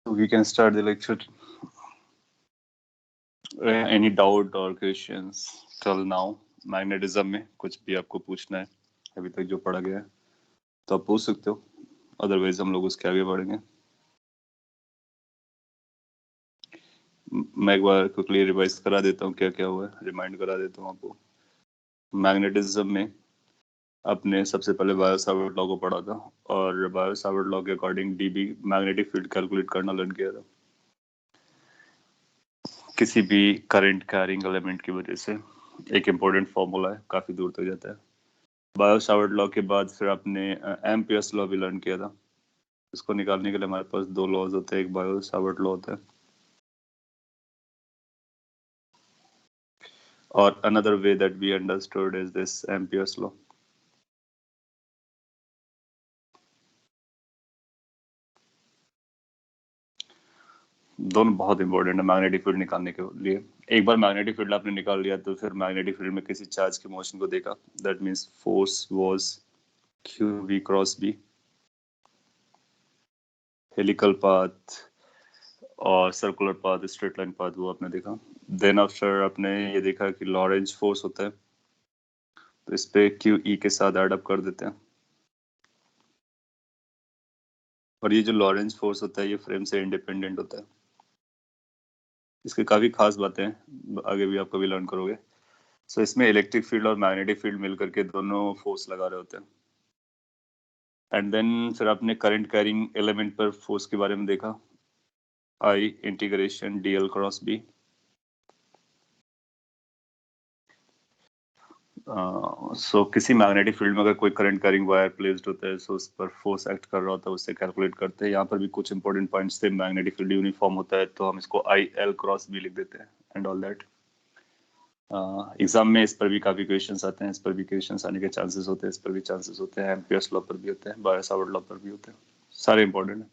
We can start the lecture. Any doubt or questions till now? Magnetism में कुछ भी आपको पूछना है अभी तक जो पढ़ा गया है तो आप पूछ सकते हो, अदरवाइज हम लोग उसके आगे बढ़ेंगे. मैं एक बार क्विकली रिवाइज करा देता हूँ क्या क्या हुआ है, रिमाइंड करा देता हूँ आपको. मैग्नेटिज्म में आपने सबसे पहले बायो-सावर्ट लॉ को पढ़ा था और बायो-सावर्ट लॉ के according dB magnetic field calculate करना लर्न किया था. किसी भी करंट कैरिंग एलिमेंट की वजह से एक इम्पोर्टेंट फॉर्मूला है, काफी दूर तक जाता है. बायो-सावर्ट लॉ के बाद फिर आपने एम्पियर्स लॉ भी लर्न किया था. इसको निकालने के लिए हमारे पास दो लॉज होते हैं, एक बायो-सावर्ट लॉ होता है और another way that we understood is this Ampere's law. दोनों बहुत इंपॉर्टेंट है मैग्नेटिक फील्ड निकालने के लिए. एक बार मैग्नेटिक फील्ड आपने निकाल लिया तो फिर मैग्नेटिक फील्ड में किसी चार्ज की मोशन को देखा, that means force was q v cross B. Helical path और circular path, straight line path वो आपने देखा. देन आफ्टर आपने ये देखा कि लॉरेंज फोर्स होता है, तो इस पे क्यू ई के साथ एड अप कर देते हैं. और ये जो लॉरेंज फोर्स होता है ये फ्रेम से इंडिपेंडेंट होता है. इसके काफी खास बातें हैं, आगे भी आप कभी लर्न करोगे. सो इसमें इलेक्ट्रिक फील्ड और मैग्नेटिक फील्ड मिलकर के दोनों फोर्स लगा रहे होते हैं. एंड देन फिर आपने करंट कैरिंग एलिमेंट पर फोर्स के बारे में देखा, I integration d l cross B. So किसी मैग्नेटिक फील्ड में अगर कोई करंट कैरिंग वायर प्लेस्ड होता है, सो उस पर फोर्स एक्ट कर रहा होता है, उससे कैलकुलेट करते हैं. यहाँ पर भी कुछ इंपॉर्टेंट पॉइंट्स थे. मैग्नेटिक फील्ड यूनिफॉर्म होता है तो हम इसको आई एल क्रॉस बी लिख देते हैं एंड ऑल दैट. एग्जाम में इस पर भी काफी क्वेश्चंस आते हैं, इस पर भी क्वेश्चंस आने के चांसेस होते हैं, इस पर भी चांसेस होते हैं, एम्पियर्स लॉ पर भी होते हैं, बायो-सावर्ट लॉ पर भी होते हैं. सारे इंपॉर्टेंट है.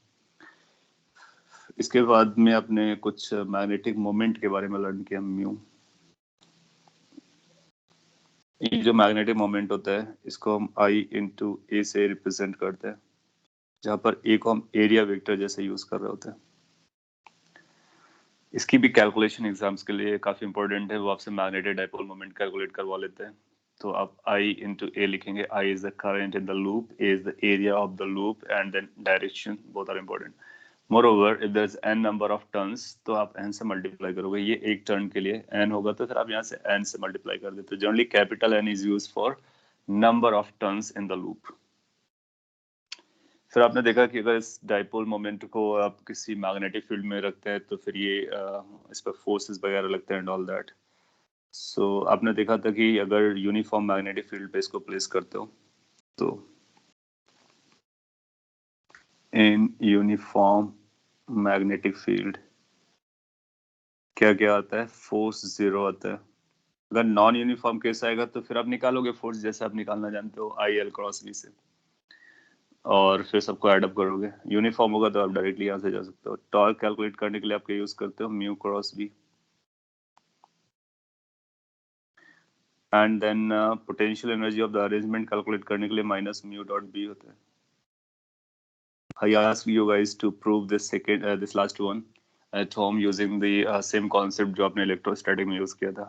इसके बाद में आपने कुछ मैग्नेटिक मोमेंट के बारे में लर्न किया, म्यू. ये जो मैग्नेटिक मोमेंट होता है इसको हम आई इंटू ए से रिप्रेजेंट करते हैं, जहाँ पर ए को हम एरिया वेक्टर जैसे यूज कर रहे होते हैं. इसकी भी कैलकुलेशन एग्जाम्स के लिए काफी इंपॉर्टेंट है. वो आपसे मैग्नेटिक डाइपोल मोमेंट कैलकुलेट करवा लेते हैं. तो आप आई इंटू ए लिखेंगे. I is the current in the loop, A is the area of the loop and then direction, both are important. Moreover if there is n number of turns तो आप n से multiply करोगे. ये एक turn के लिए n होगा तो फिर आप यहाँ से n से मल्टीप्लाई कर देते हो. Generally capital N is used for number of turns in the loop. फिर आपने देखा कि अगर इस डाइपोल मोमेंट को आप किसी मैग्नेटिक फील्ड में रखते हैं तो फिर ये इस पर फोर्सेस वगैरह लगते हैं एंड ऑल दैट. सो आपने देखा था कि अगर यूनिफॉर्म मैग्नेटिक फील्ड पे इसको प्लेस करते हो तो इन यूनिफॉर्म मैग्नेटिक फील्ड क्या क्या आता है, फोर्स जीरो आता है. अगर नॉन यूनिफॉर्म केस आएगा तो फिर आप निकालोगे फोर्स जैसे आप निकालना जानते हो, आई एल क्रॉस बी से, और फिर सबको एड अप करोगे. यूनिफॉर्म होगा तो आप डायरेक्टली यहाँ से जा सकते हो. टॉर्क कैलकुलेट करने के लिए आप क्या यूज करते हो, mu cross B. And then potential energy of the arrangement calculate करने के लिए माइनस म्यू डॉट बी होता है. I ask you guys to prove this last one at home using the same concept जो आपने electrostatic में use किया था.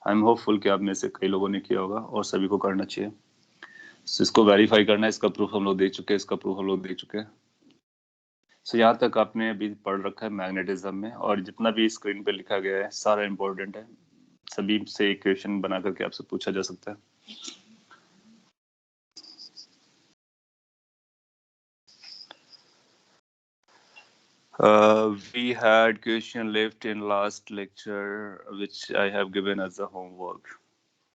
आई एम होपफुल कि आप में से कई लोगों ने किया होगा और सभी को करना चाहिए. So, इसको वेरीफाई करना है. इसका प्रूफ हम लोग दे चुके हैं, इसका प्रूफ हम लोग दे चुके हैं. सो यहाँ तक आपने अभी पढ़ रखा है मैग्नेटिज्म में, और जितना भी स्क्रीन पे लिखा गया है सारा इंपॉर्टेंट है. सभी से इक्वेशन बना करके आपसे पूछा जा सकता है. We had question left in last lecture which I have given as a homework.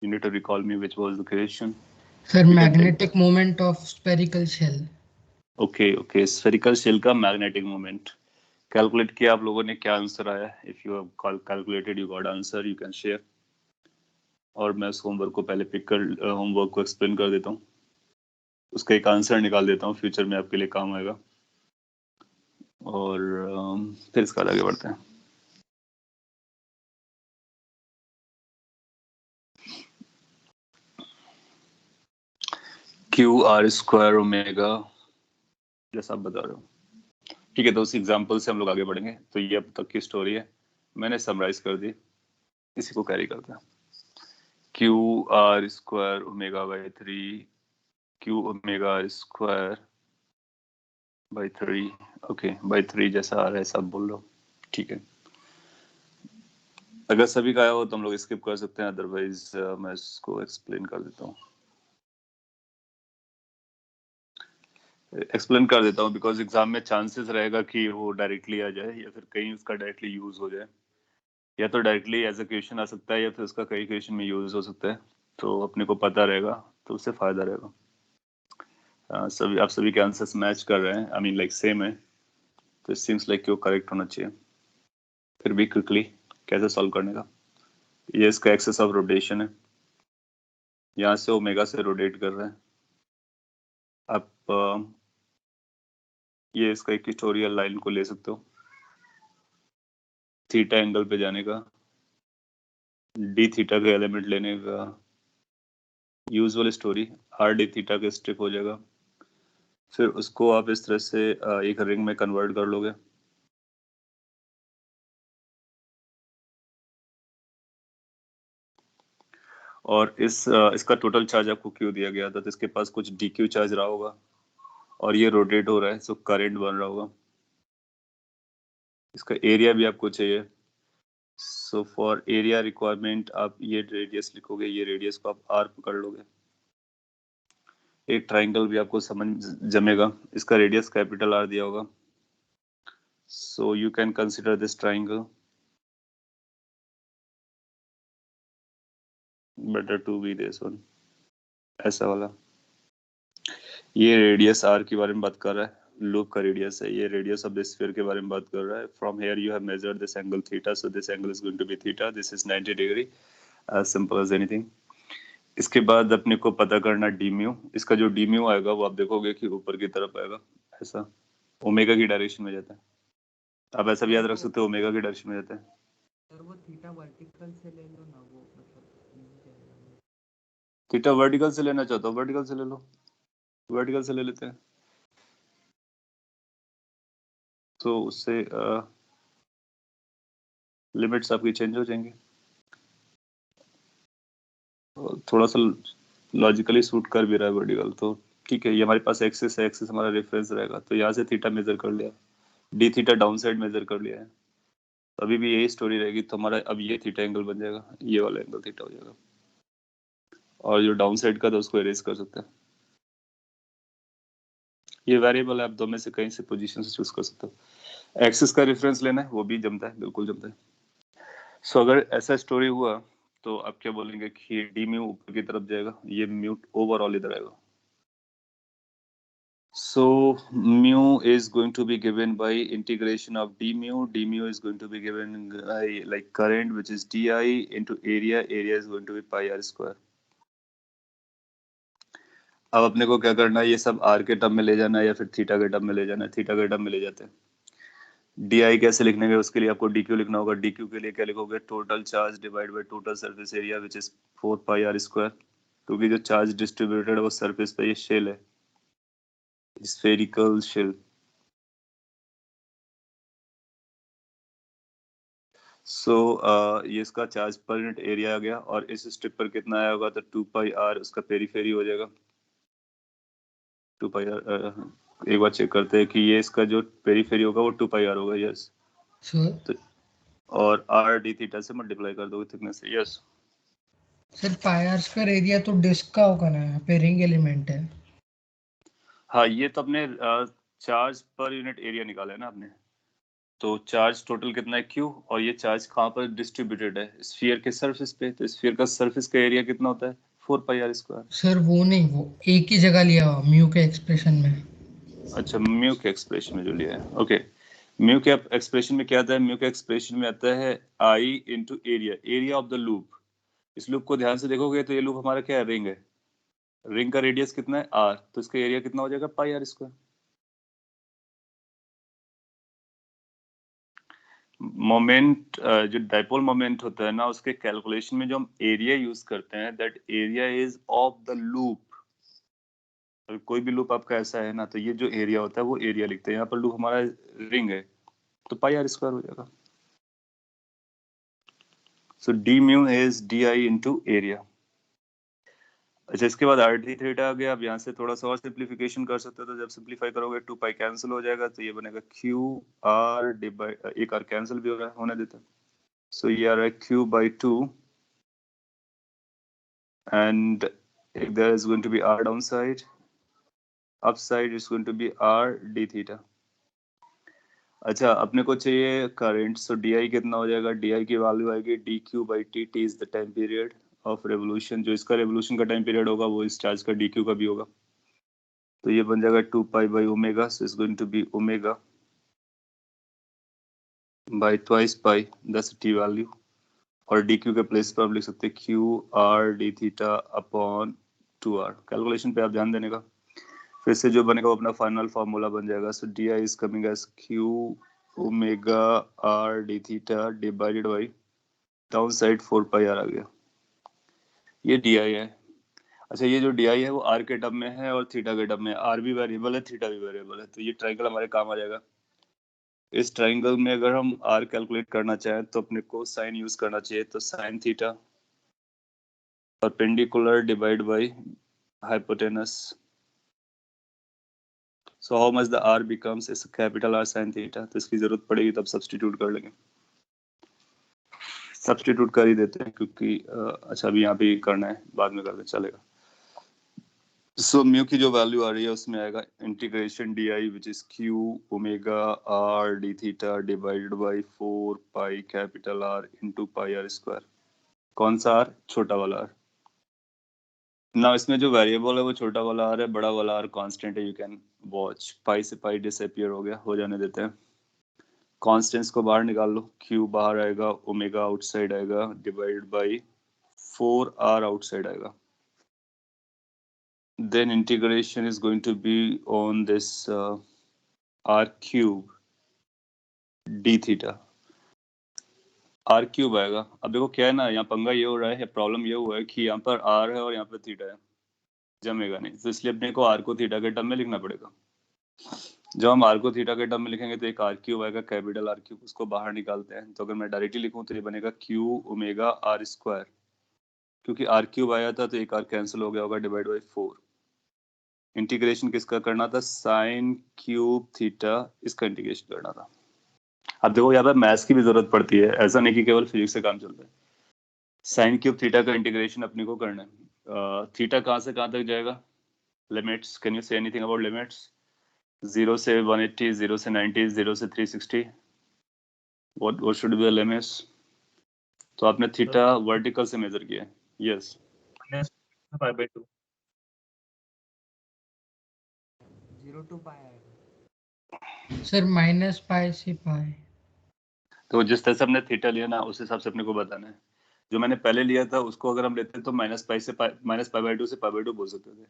You need to recall me which was the question. Sir, magnetic moment of spherical shell. Okay, spherical shell का magnetic moment calculate किया आप लोगों ने, क्या answer आया? If you have calculated you got answer you can share. और मैं उस होमवर्क को पहले पिक कर होमवर्क को एक्सप्लेन कर देता हूँ, उसका एक आंसर निकाल देता हूँ, फ्यूचर में आपके लिए काम आएगा. और फिर इसका आगे बढ़ते हैं. क्यू आर स्क्वायर ओमेगा जैसा आप बता रहे हो. ठीक है, तो उस एग्जांपल से हम लोग आगे बढ़ेंगे। तो ये अब तक की स्टोरी है, मैंने समराइज कर दी, इसी को कैरी करते हैं। Q r square omega by 3 q omega r square by 3, okay by 3 जैसा आ रहा है सब बोल लो, ठीक है। अगर सभी का आया हो तो हम लोग स्किप कर सकते हैं, अदरवाइज मैं इसको एक्सप्लेन कर देता हूँ। एक्सप्लेन कर देता हूँ बिकॉज एग्जाम में चांसेस रहेगा कि वो डायरेक्टली आ जाए या फिर कहीं उसका डायरेक्टली यूज हो जाए, या तो डायरेक्टली एज ए क्वेश्चन आ सकता है या फिर उसका कई क्वेश्चन में यूज हो सकता है। तो अपने को पता रहेगा तो उससे फायदा रहेगा। सभी आप सभी के आंसर्स मैच कर रहे हैं, आई मीन लाइक सेम है, तो इट सीम्स लाइक कि वो करेक्ट होना चाहिए। फिर भी क्विकली कैसे सॉल्व करने का, ये इसका एक्सेस ऑफ रोटेशन है, यहाँ से ओमेगा से रोटेट कर रहे हैं। आप ये इसका इक्वेटोरियल लाइन को ले सकते हो, थीटा एंगल पे जाने का, डी थीटा का एलिमेंट लेने का, usual story are d theta के स्ट्रिप हो जाएगा। फिर उसको आप इस तरह से एक रिंग में कन्वर्ट कर लोगे। और इसका टोटल चार्ज आपको क्यू दिया गया था, तो इसके पास कुछ डी क्यू चार्ज रहा होगा और ये रोटेट हो रहा है, सो करंट बन रहा होगा। इसका एरिया भी आपको चाहिए, सो फॉर एरिया रिक्वायरमेंट आप ये रेडियस लिखोगे, ये रेडियस को आप आर पकड़ लोगे। एक ट्राइंगल भी आपको समझ जमेगा, इसका रेडियस कैपिटल आर दिया होगा, so you can consider this triangle better to be this one, ऐसा वाला। ये रेडियस आर के बारे में बात कर रहा है, लूप का रेडियस है, ये रेडियस ऑफ द स्फीयर के बारे में बात कर रहा है। From here you have measured this angle theta, so this angle is going to be theta, this is 90 degree, as simple as anything. इसके बाद अपने को पता करना डी म्यू, इसका जो डी म्यू आएगा वो आप देखोगे कि ऊपर की तरफ आएगा, ऐसा ओमेगा की डायरेक्शन में जाता है। आप ऐसा भी याद रख सकते हो, ओमेगा की डायरेक्शन में जाता है। सर वो थीटा वर्टिकल से ले लो ना, वो मतलब थीटा वर्टिकल से लेना चाहता हो, वर्टिकल से ले लो, वर्टिकल से ले लेते हैं, तो उससे लिमिट्स आपकी चेंज हो जाएंगी, थोड़ा सा लॉजिकली सूट कर भी रहा है वर्टिकल, तो ठीक है। ये हमारे पास एक्सिस है, एक्सिस हमारा रेफरेंस रहेगा, तो यहाँ से थीटा मेजर कर लिया, d theta down side measure कर लिया है, तो अभी भी यही स्टोरी रहेगी। तो हमारा अब ये थीटा एंगल बन जाएगा, ये वाला एंगल थीटा हो जाएगा, और जो डाउन साइड का था उसको इरेज कर सकते हैं। ये वेरिएबल है, आप दो में से कहीं से पोजीशन से चूज कर सकते हो। एक्सिस का रेफरेंस लेना है, वो भी जमता है, बिल्कुल जमता है। सो अगर ऐसा स्टोरी हुआ तो आप क्या बोलेंगे कि डी म्यू ऊपर की तरफ जाएगा, ये म्यूट ओवरऑल इधर आएगा। So mu is going to be given by integration of d mu. D mu is going to be given by like current, which is di into area. Area is going to be pi r square. अब अपने को क्या करना है, ये सब r के term में ले जाना है या फिर थीटा के टर्म में ले जाना है। थीटा के टर्म में ले जाते हैं। डी आई कैसे लिखने के, उसके लिए आपको डी क्यू लिखना होगा। डी क्यू के लिए क्या लिखोगे, total charge divide by total surface area, which is 4 pi r square, क्योंकि जो चार्ज डिस्ट्रीब्यूटेड है वो सरफेस पे, ये शेल है, स्फेरिकल शेल। सो ये इसका चार्ज पर यूनिट एरिया आ गया, और इस स्ट्रिप पर कितना आया होगा, तो 2 पाई आर उसका पेरीफेरी हो जाएगा। 2 पाई आर, एक बार चेक करते हैं कि ये इसका जो पेरीफेरी होगा वो 2 पाई आर होगा, यस। सर तो और आर डी थीटा से मल्टीप्लाई कर दोगे थिकनेस से, yes. Sir pi r square area तो डिस्क का होगा ना, यहाँ पे रिंग एलिमेंट है। हाँ, ये तो अपने चार्ज पर यूनिट एरिया निकाला है ना आपने, तो चार्ज टोटल कितना है क्यू, और ये चार्ज कहाँ पर डिस्ट्रीब्यूटेड है, स्फीयर के सरफेस पे, तो स्फीयर का सरफेस का एरिया कितना होता है, 4 पाई आर स्क्वायर। सर वो नहीं, वो एक ही जगह लिया हुआ म्यू के एक्सप्रेशन में। अच्छा, म्यू के एक्सप्रेशन में जो लिया है, ओके। म्यू के एक्सप्रेशन में क्या आता है, म्यू के एक्सप्रेशन में आता है I into area, area of the loop. इस लूप को ध्यान से देखोगे तो ये लूप हमारा क्या है, रिंग है। रिंग का रेडियस कितना है, आर, तो इसका एरिया कितना हो जाएगा, पाई आर स्क्वायर। मोमेंट, जो डाइपोल मोमेंट होता है ना, उसके कैलकुलेशन में जो हम एरिया यूज करते हैं, that area is of the loop. अगर कोई भी लूप आपका ऐसा है ना, तो ये जो एरिया होता है वो एरिया लिखते हैं। यहाँ पर लूप हमारा रिंग है, तो पाई आर स्क्वायर हो जाएगा। So d mu is d I into area. अच्छा, इसके बाद आर डी थीटा आ गया। अब यहाँ से थोड़ा सा और सिंप्लीफिकेशन कर सकते हो, तो जब सिंप्लीफाई करोगे 2 पाई कैंसिल हो जाएगा, तो ये बनेगा क्यू आर डिवाइड, एक आर कैंसिल भी हो रहा है, होने देता है। सो ये आ रहा है Q by 2 and there is going to be r downside, upside is going to be r d theta। अच्छा, अपने को चाहिए करंट, सो डी आई कितना हो जाएगा? डी आई की वैल्यू आएगी D Q by T. T is the time period of revolution. जो इसका रेवोल्यूशन का टाइम पीरियड होगा वो इस चार्ज का डी क्यू का भी होगा, तो ये बन जाएगा 2 pi by omega. So is going to be omega by twice pi, that's T value. और डी क्यू के प्लेस पर आप लिख सकते हैं q r d theta upon 2r। Calculation पे आप ध्यान देने का। फिर से जो बनेगा वो अपना फाइनल फार्मूला बन जाएगा। So d I is coming as q omega are d theta divided by down side 4 pi R आ गया। ये डी आई है। अच्छा, ये जो डी आई है वो आर के टर्म में है और थीटा के टर्म में। आर भी वेरिएबल है, थीटा भी वेरिएबल है, तो ये ट्राइंगल हमारे काम आ जाएगा। इस ट्राइंगल में अगर हम आर कैलकुलेट करना चाहें तो अपने को साइन यूज करना चाहिए। तो sine theta perpendicular divide by hypotenuse. So how much the r becomes is capital R sine theta. तो इसकी जरूरत पड़ेगी तब सब्स्टिट्यूट कर लेंगे। सब्स्टिट्यूट कर ही देते हैं क्योंकि अच्छा अभी यहाँ पे करना है, बाद में करके चलेगा। सो म्यू की जो वैल्यू आ रही है उसमें आएगा integration d I which is q omega are d theta divided by 4 pi capital R into pi r square. कौन सा आर? छोटा वाला आर ना। इसमें जो वेरिएबल है वो छोटा वाला आर है, बड़ा वाला आर कांस्टेंट है। You can watch. पाई से पाई डिसअपियर हो गया, हो जाने देते हैं। कॉन्स्टेंट्स को बाहर निकाल लो। क्यू बाहर आएगा, ओमेगा आउटसाइड आएगा, डिवाइडेड बाई 4r आउटसाइड आएगा। Then integration is going to be on this r cube d theta। r cube आएगा। अब देखो क्या है ना, यहाँ पंगा ये हो रहा है, प्रॉब्लम ये हुआ है कि यहाँ पर r है और यहाँ पर थीटा है, जमेगा नहीं। तो इसलिए अपने को r को थीटा के टर्म में लिखना पड़ेगा। जब हम r को थीटा के टर्म में लिखेंगे तो एक r क्यूब आएगा, कैपिटल R क्यूब, उसको बाहर निकालते हैं। तो अगर मैं डायरेक्टली लिखूं तो ये बनेगा क्यू ओमेगा आर स्क्वायर। क्योंकि r क्यूब आया था तो एक r कैंसिल हो गया होगा, डिवाइड बाई 4। इंटीग्रेशन किसका करना था? साइन क्यूब थीटा, इसका इंटीग्रेशन करना था। अब देखो यहाँ पे मैथ्स की भी जरूरत पड़ती है, ऐसा नहीं कि केवल फिजिक्स से काम चलता है। साइन क्यूब थीटा का इंटीग्रेशन अपने को करना है। थीटा कहाँ से कहाँ तक जाएगा? Limits, can you say anything about limits? 0 से 180, 0 से 90, 0 से 360, what should be the limits? तो आपने थीटा वर्टिकल से मेजर किया है। यस, -π/2 0 to पाई आएगा सर, माइनस पाई से पाई। तो जिस तरह से हमने थीटा लिया ना उस हिसाब से अपने को बताना है। जो मैंने पहले लिया था उसको अगर हम लेते हैं तो -π/2 से π/2 बोल सकते थे।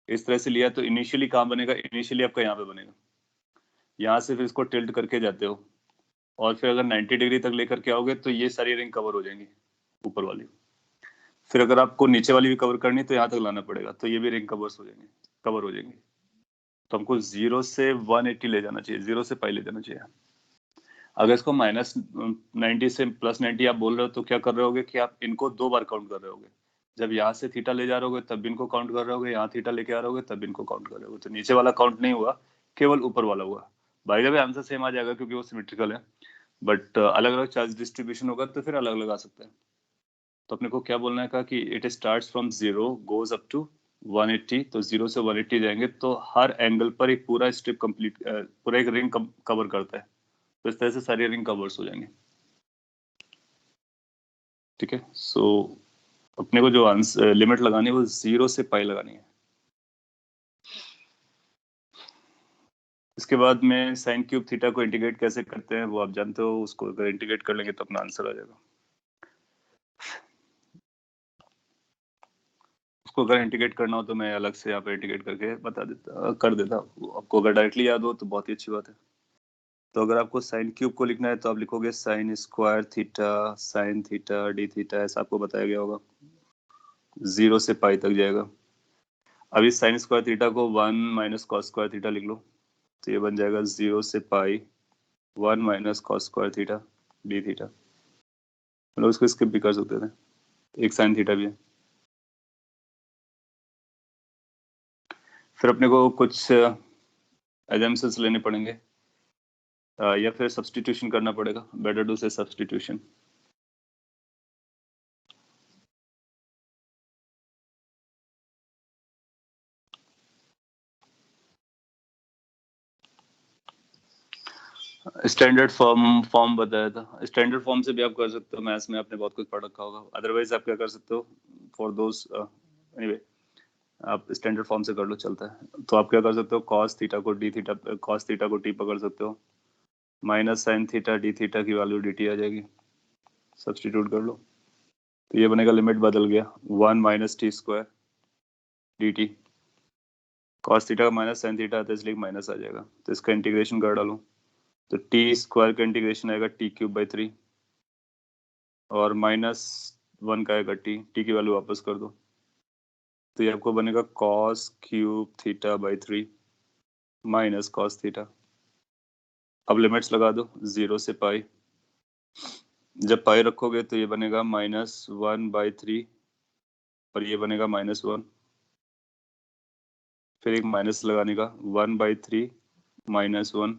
इस तरह से लिया तो इनिशियली कहाँ बनेगा? इनिशियली आपका यहाँ पे बनेगा। यहाँ से फिर इसको टिल्ट करके जाते हो और फिर अगर 90 डिग्री तक लेकर के आओगे तो ये सारी रिंग कवर हो जाएंगी, ऊपर वाली। फिर अगर आपको नीचे वाली भी कवर करनी तो यहाँ तक लाना पड़ेगा, तो ये भी रिंग कवर हो जाएंगे। तो हमको 0 से 180 ले जाना चाहिए, 0 से पाई ले जाना चाहिए। अगर इसको -90 से +90 आप बोल रहे हो तो क्या कर रहे होगे कि आप इनको 2 बार काउंट कर रहे होगे। जब यहाँ से थीटा ले जा रहे होगे तब इनको काउंट कर रहे होगे, यहाँ थीटा लेके आ रहे होगे तब इनको काउंट कर रहे होगे। तो नीचे वाला काउंट नहीं हुआ, केवल ऊपर वाला हुआ। By the way answer same आ जाएगा क्योंकि वो सिमेट्रिकल है, बट अलग अलग चार्ज डिस्ट्रीब्यूशन होगा तो फिर अलग अलग आ सकता है। तो अपने को क्या बोलना है कि it starts from 0 goes up to 180। तो 0 से 180 जाएंगे तो हर एंगल पर एक पूरा स्ट्रिप कंप्लीट, पूरा एक रिंग कवर करता है। तो इस तरह से सारी रिंग कवर्स हो जाएंगे। ठीक है, सो अपने को जो आंसर लिमिट लगानी है वो 0 से पाई लगानी है। इसके बाद में साइन क्यूब थीटा को इंटीग्रेट कैसे करते हैं वो आप जानते हो। उसको अगर इंटीग्रेट कर लेंगे तो अपना आंसर आ जाएगा। उसको अगर इंटीग्रेट करना हो तो मैं अलग से यहाँ पे इंटीग्रेट करके कर देता आपको। अगर डायरेक्टली याद हो तो बहुत ही अच्छी बात है। तो अगर आपको साइन क्यूब को लिखना है तो आप लिखोगे sine square theta sine theta D theta, ऐसा आपको बताया गया होगा। 0 से पाई तक जाएगा। अभी साइन स्क्वायर थीटा को 1 माइनस कॉस स्क्वायर थीटा लिख लो, तो ये बन जाएगा 0 से पाई 1 minus cos square theta D theta. हम लोग इसको स्किप भी कर सकते थे, एक साइन थीटा भी है। फिर अपने को कुछ एजम्पशंस लेने पड़ेंगे या फिर सब्स्टिट्यूशन करना पड़ेगा। बेटर टू से सब्स्टिट्यूशन। स्टैंडर्ड फॉर्म बताया था, स्टैंडर्ड फॉर्म से भी आप कर सकते हो। मैथ्स में आपने बहुत कुछ पढ़ रखा होगा। अदरवाइज आप क्या कर सकते हो, फॉर दोस एनीवे आप स्टैंडर्ड फॉर्म से कर लो, चलता है। तो आप क्या कर सकते हो, कॉस थीटा को डी थीटा, कॉस थीटा को टी पकड़ सकते हो, minus sine theta D theta की वैल्यू डी टी आ जाएगी, सब्सटीट्यूट कर लो। तो ये बनेगा, लिमिट बदल गया, 1 minus T square D T. Cos theta का माइनस साइन थीटा आता है इसलिए माइनस आ जाएगा, तो इसका इंटीग्रेशन कर डालो। तो टी स्क्वायर का इंटीग्रेशन आएगा टी क्यूब बाई 3 और माइनस 1 का आएगा टी की वैल्यू वापस कर दो। तो ये आपको बनेगा cos cube theta by 3 minus cos theta. अब लिमिट्स लगा दो 0 से पाई। जब पाई रखोगे तो ये बनेगा -1/3 और ये बनेगा -1। फिर एक माइनस लगाने का 1/3 -1।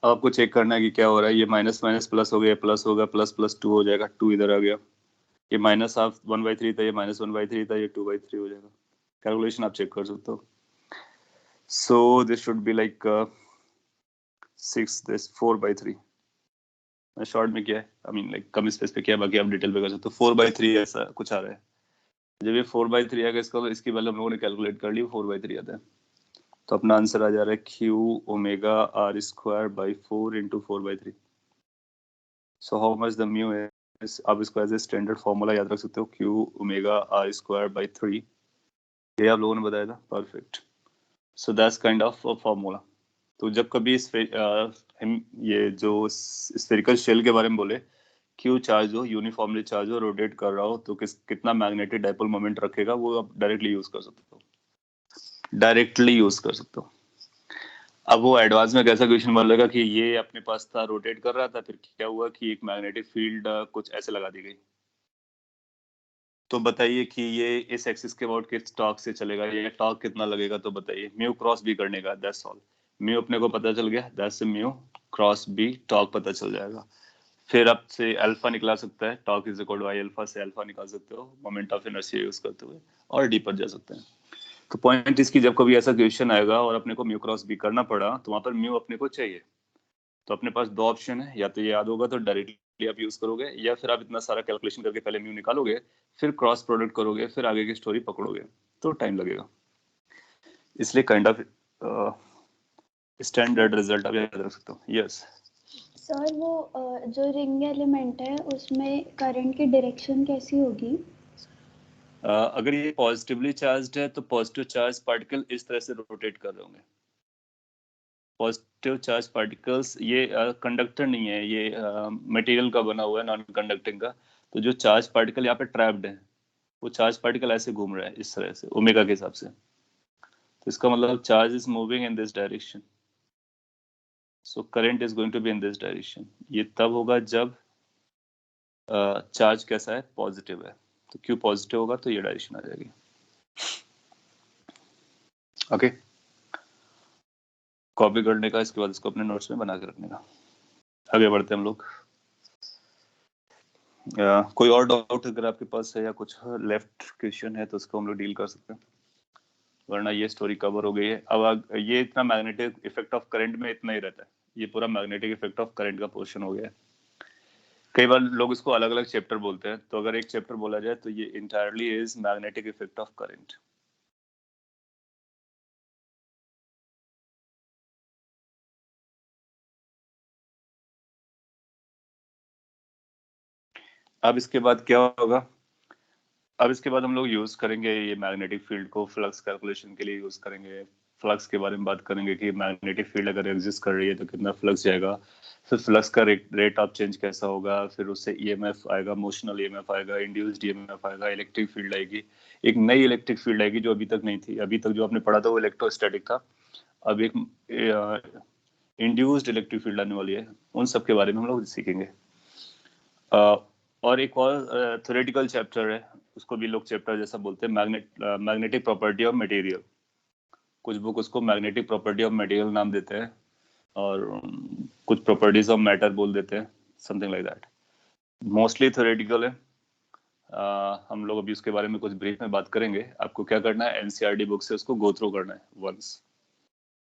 अब आपको चेक करना है कि क्या हो रहा है। ये माइनस माइनस प्लस हो गया, प्लस होगा, प्लस प्लस 2 हो जाएगा, 2 इधर आ गया। ये माइनस हाफ 1/3 था, ये -1/3 था, ये 2/3 हो जाएगा। कैलकुलेशन आप चेक कर सकते हो। So this should be like 6, this 4/3। Short में क्या है, I mean like come space पे क्या है, बाकी आप डिटेल पे कर सकते हो। 4/3 ऐसा कुछ आ रहा है। जब ये 4/3 आएगा इसका, इसकी वैल्यू हम लोगों ने कैलकुलेट कर ली, 4/3 आता है। तो अपना आंसर आ जा रहा है Q omega R square by 4 into 4/3। So how much the mu is, आप इसको एज ए स्टैंडर्ड फॉर्मूला याद रख सकते हो, Q omega R square by 3। ये आप लोगों ने बताया था, perfect. So that's kind of formula. तो जब कभी हम ये जो स्फेरिकल शेल के बारे में बोले, क्यू चार्ज हो, यूनिफॉर्मली चार्ज हो, रोटेट कर रहा हो, तो कितना मैग्नेटिक डाइपोल मोमेंट रखेगा, वो आप डायरेक्टली यूज कर सकते हो, डायरेक्टली यूज कर सकते हो। अब वो एडवांस में कैसा क्वेश्चन बोलेगा कि ये अपने पास था, रोटेट कर रहा था, फिर क्या हुआ कि एक मैग्नेटिक फील्ड कुछ ऐसे लगा दी गई। तो बताइए कि ये इस एक्सिस के अबाउट किस टॉर्क से चलेगा, ये टॉर्क कितना लगेगा, तो बताइए। म्यू क्रॉस बी करने का, दैट्स ऑल। म्यू अपने को पता चल गया, that's mu cross B, torque पता चल जाएगा। फिर आपसे अल्फा निकला सकता है, torque is equal to I alpha से अल्फा निकाल सकते हो मोमेंट ऑफ इनर्शिया यूज करते हुए, और डीपर जा सकते हैं। तो पॉइंट इसकी, जब कभी ऐसा क्वेश्चन आएगा और अपने को म्यू क्रॉस बी करना पड़ा, तो वहां पर म्यू अपने को चाहिए। तो अपने पास दो ऑप्शन है, या तो ये याद होगा तो डायरेक्टली आप यूज करोगे, या फिर आप इतना सारा कैलकुलेशन करके पहले म्यू निकालोगे, फिर क्रॉस प्रोडक्ट करोगे, फिर आगे की स्टोरी पकड़ोगे, तो टाइम लगेगा। इसलिए काइंड ऑफ स्टैंडर्ड रिजल्ट आप याद रख सकते हो। यस सर, वो जो रिंग एलिमेंट है उसमें करंट की डायरेक्शन कैसी होगी? अगर ये पॉजिटिवली चार्ज्ड है तो पॉजिटिव चार्ज पार्टिकल इस तरह से रोटेट कर रहे होंगे। पॉजिटिव चार्ज पार्टिकल्स, ये कंडक्टर नहीं है, ये मटेरियल का बना हुआ है, नॉन कंडक्टिंग का। तो जो चार्ज पार्टिकल यहाँ पे ट्रैप्ड है, वो चार्ज पार्टिकल ऐसे घूम रहा है इस तरह से ओमेगा के हिसाब से। तो इसका मतलब charge is moving in this direction, so current is going to be in this direction. ये तब होगा जब चार्ज कैसा है, पॉजिटिव है। तो क्यों पॉजिटिव होगा तो ये डायरेक्शन आ जाएगी। ओके, कॉपी करने का, इसके बाद इसको अपने नोट्स में बना के रखने का। आगे बढ़ते हैं हम लोग। कोई और डाउट अगर आपके पास है या कुछ लेफ्ट क्वेश्चन है तो उसको हम लोग डील कर सकते हैं, वरना ये स्टोरी कवर हो गई है। अब ये इतना मैग्नेटिक इफेक्ट ऑफ करंट में इतना ही रहता है, ये पूरा मैग्नेटिक इफेक्ट ऑफ करंट का पोर्शन हो गया है। कई बार लोग इसको अलग अलग चैप्टर बोलते हैं, तो अगर एक चैप्टर बोला जाए तो ये entirely is magnetic effect of current. अब इसके बाद क्या होगा, अब इसके बाद हम लोग यूज करेंगे ये मैग्नेटिक फील्ड को फ्लक्स कैलकुलेशन के लिए यूज करेंगे, फ्लक्स के बारे में बात करेंगे कि मैग्नेटिक फील्ड अगर एग्जिस्ट कर रही है तो कितना फ्लक्स जाएगा, फिर फ्लक्स का रेट ऑफ चेंज कैसा होगा, फिर उससे ईएमएफ आएगा, मोशनल ईएमएफ आएगा, इंड्यूस्ड ईएमएफ आएगा, इलेक्ट्रिक फील्ड आएगी, एक नई इलेक्ट्रिक फील्ड आएगी जो अभी तक नहीं थी। अभी तक जो आपने पढ़ा था वो इलेक्ट्रोस्टैटिक था, अब एक इंड्यूस्ड इलेक्ट्रिक फील्ड आने वाली है। उन सब के बारे में हम लोग सीखेंगे। और एक और थ्योरेटिकल चैप्टर है, उसको भी लोग चैप्टर जैसा बोलते हैं, मैग्नेटिक प्रॉपर्टी ऑफ मटेरियल। कुछ बुक उसको मैग्नेटिक प्रॉपर्टी ऑफ मटेरियल नाम देते हैं और कुछ प्रॉपर्टीज ऑफ मैटर बोल देते हैं, something like that. Mostly theoretical है। हम लोग अभी उसके बारे में कुछ ब्रीफ में बात करेंगे। आपको क्या करना है, एनसीईआरटी बुक से उसको गो थ्रू करना है वंस,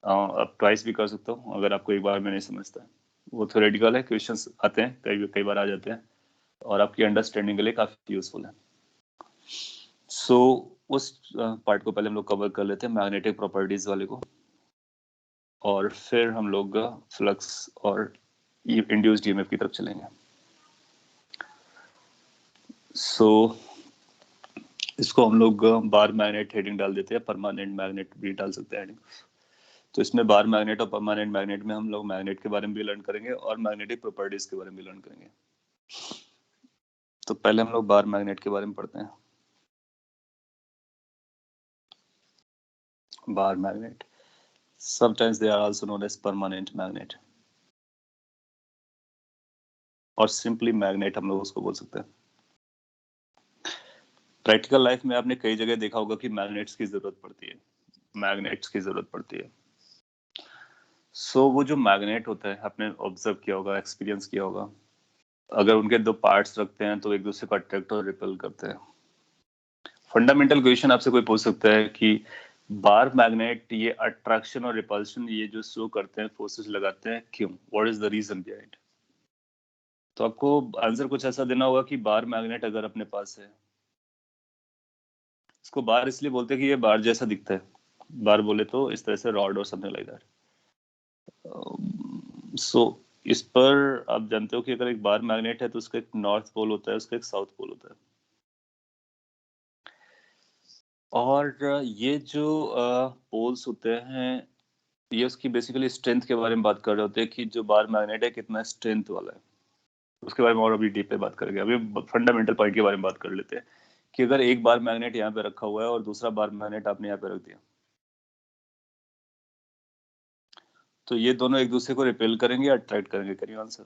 अब ट्वाइस भी कर सकता हूँ अगर आपको एक बार में नहीं समझता है। वो थ्योरेटिकल है, क्वेश्चंस आते हैं, कई बार आ जाते हैं और आपकी अंडरस्टैंडिंग के लिए काफी यूजफुल है। सो उस पार्ट को पहले हम लोग कवर कर लेते हैं, मैग्नेटिक प्रॉपर्टीज वाले को, और फिर हम लोग फ्लक्स और इंड्यूस्ड ईएमएफ की तरफ चलेंगे। सो इसको हम लोग बार मैग्नेट हेडिंग डाल देते हैं, परमानेंट मैग्नेट भी डाल सकते हैं हेडिंग। तो इसमें बार मैग्नेट और परमानेंट मैग्नेट में हम लोग मैग्नेट के बारे में भी लर्न करेंगे और मैग्नेटिक प्रॉपर्टीज के बारे में भी लर्न करेंगे। तो पहले हम लोग बार मैग्नेट के बारे में पढ़ते हैं। Bar magnet, sometimes they are also known as permanent magnet, और सिंपली मैग्नेट हम लोग उसको बोल सकते हैं। प्रैक्टिकल लाइफ में आपने कई जगह देखा होगा कि मैग्नेट्स की जरूरत पड़ती है, मैग्नेट्स की जरूरत पड़ती है। सो वो जो मैग्नेट होता है, आपने ऑब्जर्व किया होगा, एक्सपीरियंस किया होगा, अगर उनके दो पार्ट्स रखते हैं तो एक दूसरे को अट्रैक्ट और रिपेल करते हैं। फंडामेंटल क्वेश्चन आपसे कोई पूछ सकता है कि बार मैग्नेट ये अट्रैक्शन और रिपल्शन ये जो शो करते हैं, फोर्सेस लगाते हैं, क्यों, what is the reason behind? तो आपको आंसर कुछ ऐसा देना होगा कि बार मैग्नेट अगर अपने पास है, इसको बार इसलिए बोलते हैं कि ये बार जैसा दिखता है, बार बोले तो इस तरह से रॉड और समथिंग लाइक दैट। सो इस पर आप जानते हो कि अगर एक बार मैग्नेट है तो उसका एक नॉर्थ पोल होता है, उसका एक साउथ पोल होता है, और ये जो पोल्स होते हैं ये उसकी बेसिकली स्ट्रेंथ के बारे में बात कर रहे होते हैं कि जो बार मैग्नेट है कितना स्ट्रेंथ वाला है। उसके बारे में और अभी डीप पे बात करेंगे। अभी फंडामेंटल पॉइंट के बारे में बात कर लेते हैं कि अगर एक बार मैग्नेट यहाँ पे रखा हुआ है और दूसरा बार मैग्नेट आपने यहाँ पे रख दिया, तो ये दोनों एक दूसरे को रिपेल करेंगे या अट्रैक्ट करेंगे? करिए आंसर।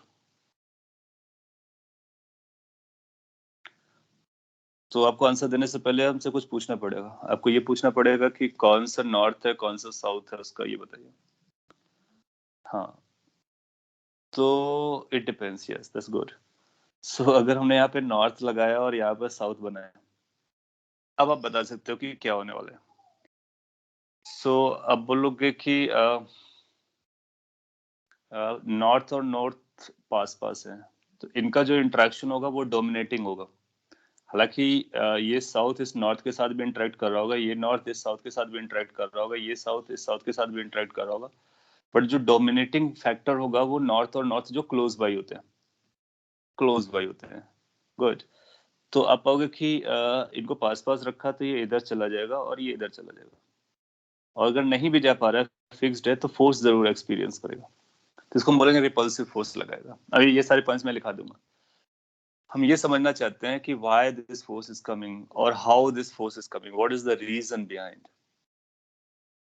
तो आपको आंसर देने से पहले हमसे कुछ पूछना पड़ेगा। आपको ये पूछना पड़ेगा कि कौन सा नॉर्थ है कौन सा साउथ है, उसका ये बताइए। हाँ, तो it depends, yes that's good. So अगर हमने यहाँ पे नॉर्थ लगाया और यहाँ पे साउथ बनाया, अब आप बता सकते हो कि क्या होने वाला है। सो अब बोलोगे कि नॉर्थ और नॉर्थ पास पास है, तो इनका जो इंटरेक्शन होगा वो डोमिनेटिंग होगा। हालांकि ये साउथ इस नॉर्थ के साथ भी इंटरेक्ट कर रहा होगा, ये नॉर्थ इस साउथ के साथ भी इंटरेक्ट कर रहा होगा, ये साउथ इस साउथ के साथ भी इंटरेक्ट कर रहा होगा, बट जो डोमिनेटिंग फैक्टर होगा वो नॉर्थ और नॉर्थ जो क्लोज बाई होते हैं, क्लोज बाई होते हैं। गुड। तो आप पाओगे कि इनको पास पास रखा तो ये इधर चला जाएगा और ये इधर चला जाएगा, और अगर नहीं भी जा पा रहा है, फिक्स्ड है, तो फोर्स जरूर एक्सपीरियंस करेगा, तो इसको हम बोलेंगे रिपल्सिव फोर्स लगाएगा। अभी ये सारे पॉइंट्स मैं लिखा दूंगा। हम ये समझना चाहते हैं कि why this force is coming और how this force is coming, what is the reason behind.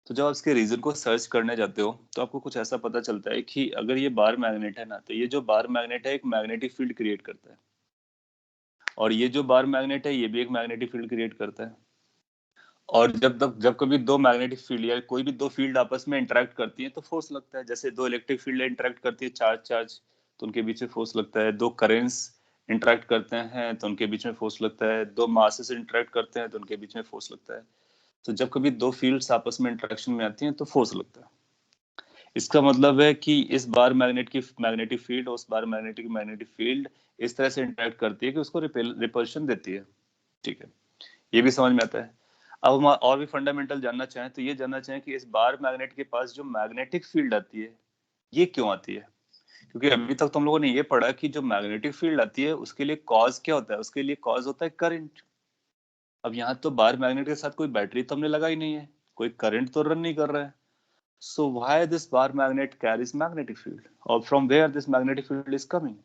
तो जब आप इसके रीजन को सर्च करने जाते हो तो आपको कुछ ऐसा पता चलता है कि अगर ये बार मैग्नेट है ना, तो ये जो बार मैग्नेट है एक मैग्नेटिक फील्ड क्रिएट करता है, और ये जो बार मैग्नेट है ये भी एक मैग्नेटिक फील्ड क्रिएट करता है। और जब कभी दो मैग्नेटिक फील्ड या कोई भी दो फील्ड आपस में इंटरेक्ट करती है तो फोर्स लगता है। जैसे दो इलेक्ट्रिक फील्ड इंटरेक्ट करती है, चार्ज चार्ज, तो उनके बीच में फोर्स लगता है। दो करेंट्स इंटरेक्ट करते हैं तो उनके बीच में फोर्स लगता है। दो मासेस इंटरेक्ट करते हैं तो उनके बीच में फोर्स लगता है। तो जब कभी दो फील्ड्स आपस में इंटरेक्शन में आती हैं तो फोर्स लगता है। इसका मतलब है कि इस बार मैग्नेट की मैग्नेटिक फील्ड और उस बार मैग्नेटिक फील्ड इस तरह से इंटरेक्ट करती है कि उसको रिपल्शन देती है। ठीक है, ये भी समझ में आता है। अब हम और भी फंडामेंटल जानना चाहें तो ये जानना चाहें कि इस बार मैग्नेट के पास जो मैग्नेटिक फील्ड आती है ये क्यों आती है? क्योंकि अभी तक तो हम लोगों ने ये पढ़ा कि जो मैग्नेटिक फील्ड आती है उसके लिए कॉज क्या होता है, उसके लिए कॉज होता है करंट। अब यहाँ तो बार मैग्नेट के साथ कोई बैटरी तो हमने लगा ही नहीं है, कोई करंट तो रन नहीं कर रहा है, So why this bar magnet carries magnetic field, or from where this magnetic field is coming?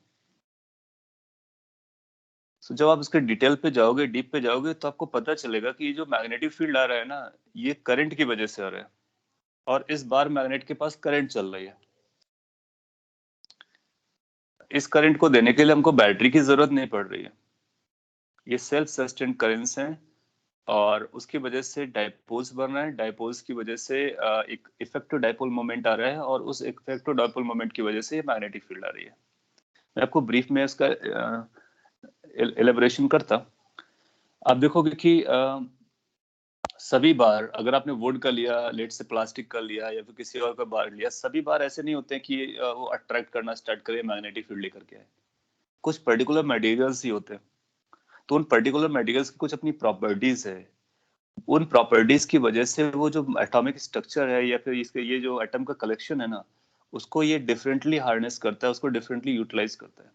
So जब आप इसके डिटेल पे जाओगे, डीप पे जाओगे, तो आपको पता चलेगा कि ये जो मैग्नेटिक फील्ड आ रहा है ना, ये करंट की वजह से आ रहा है, और इस बार मैग्नेट के पास करंट चल रही है। इस करंट को देने के लिए हमको बैटरी की जरूरत नहीं पड़ रही है, ये सेल्फ सस्टेन्ड करेंट्स हैं, और उसकी वजह से डाइपोल्स बन रहे हैं। डाइपोल्स की वजह से एक इफेक्टिव डाइपोल मोमेंट आ रहा है, और उस इफेक्टिव डाइपोल मोमेंट की वजह से ये मैग्नेटिक फील्ड आ रही है। मैं आपको ब्रीफ में इसका एलेबोरेशन करता। आप देखोगे कि सभी बार, अगर आपने वुड का लिया, लेट से प्लास्टिक का लिया, या फिर किसी और का बार लिया, सभी बार ऐसे नहीं होते हैं कि वो अट्रैक्ट करना स्टार्ट करे मैग्नेटिक फील्ड लेकर के आए। कुछ पर्टिकुलर मटेरियल्स ही होते हैं, तो उन पर्टिकुलर मटेरियल्स की कुछ अपनी प्रॉपर्टीज है। उन प्रॉपर्टीज की वजह से वो जो एटॉमिक स्ट्रक्चर है, या फिर इसके ये जो एटम का कलेक्शन है ना, उसको ये डिफरेंटली हार्नेस करता है, उसको डिफरेंटली यूटिलाइज करता है।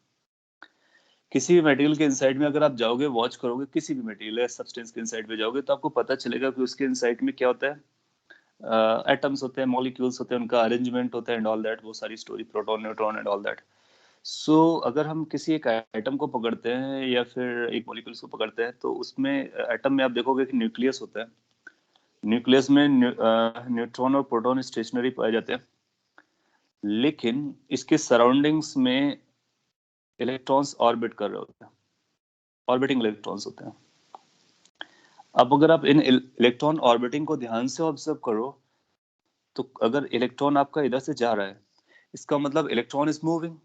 किसी भी मटेरियल के इनसाइड में अगर आप जाओगे, वॉच करोगे, किसी भी मटेरियल या सब्सटेंस के इनसाइड में जाओगे, तो आपको पता चलेगा कि उसके इनसाइड में क्या होता है। एटम्स होते हैं, मॉलिक्यूल्स होते हैं, उनका अरेंजमेंट होता है एंड ऑल दैट, वो सारी story, proton, neutron and all that. So अगर हम किसी एक एटम को पकड़ते हैं या फिर एक मॉलिक्यूल्स को पकड़ते हैं, तो उसमें एटम में आप देखोगे कि न्यूक्लियस होता है। न्यूक्लियस में न्यूट्रॉन और प्रोटॉन स्टेशनरी पाए जाते हैं, लेकिन इसके सराउंडिंग्स में इलेक्ट्रॉन्स ऑर्बिट कर रहे होते हैं, ऑर्बिटिंग इलेक्ट्रॉन्स होते हैं। अब अगर आप इन इलेक्ट्रॉन ऑर्बिटिंग को ध्यान से ऑब्जर्व करो, तो अगर इलेक्ट्रॉन आपका इधर से जा रहा है, इसका मतलब electron is moving.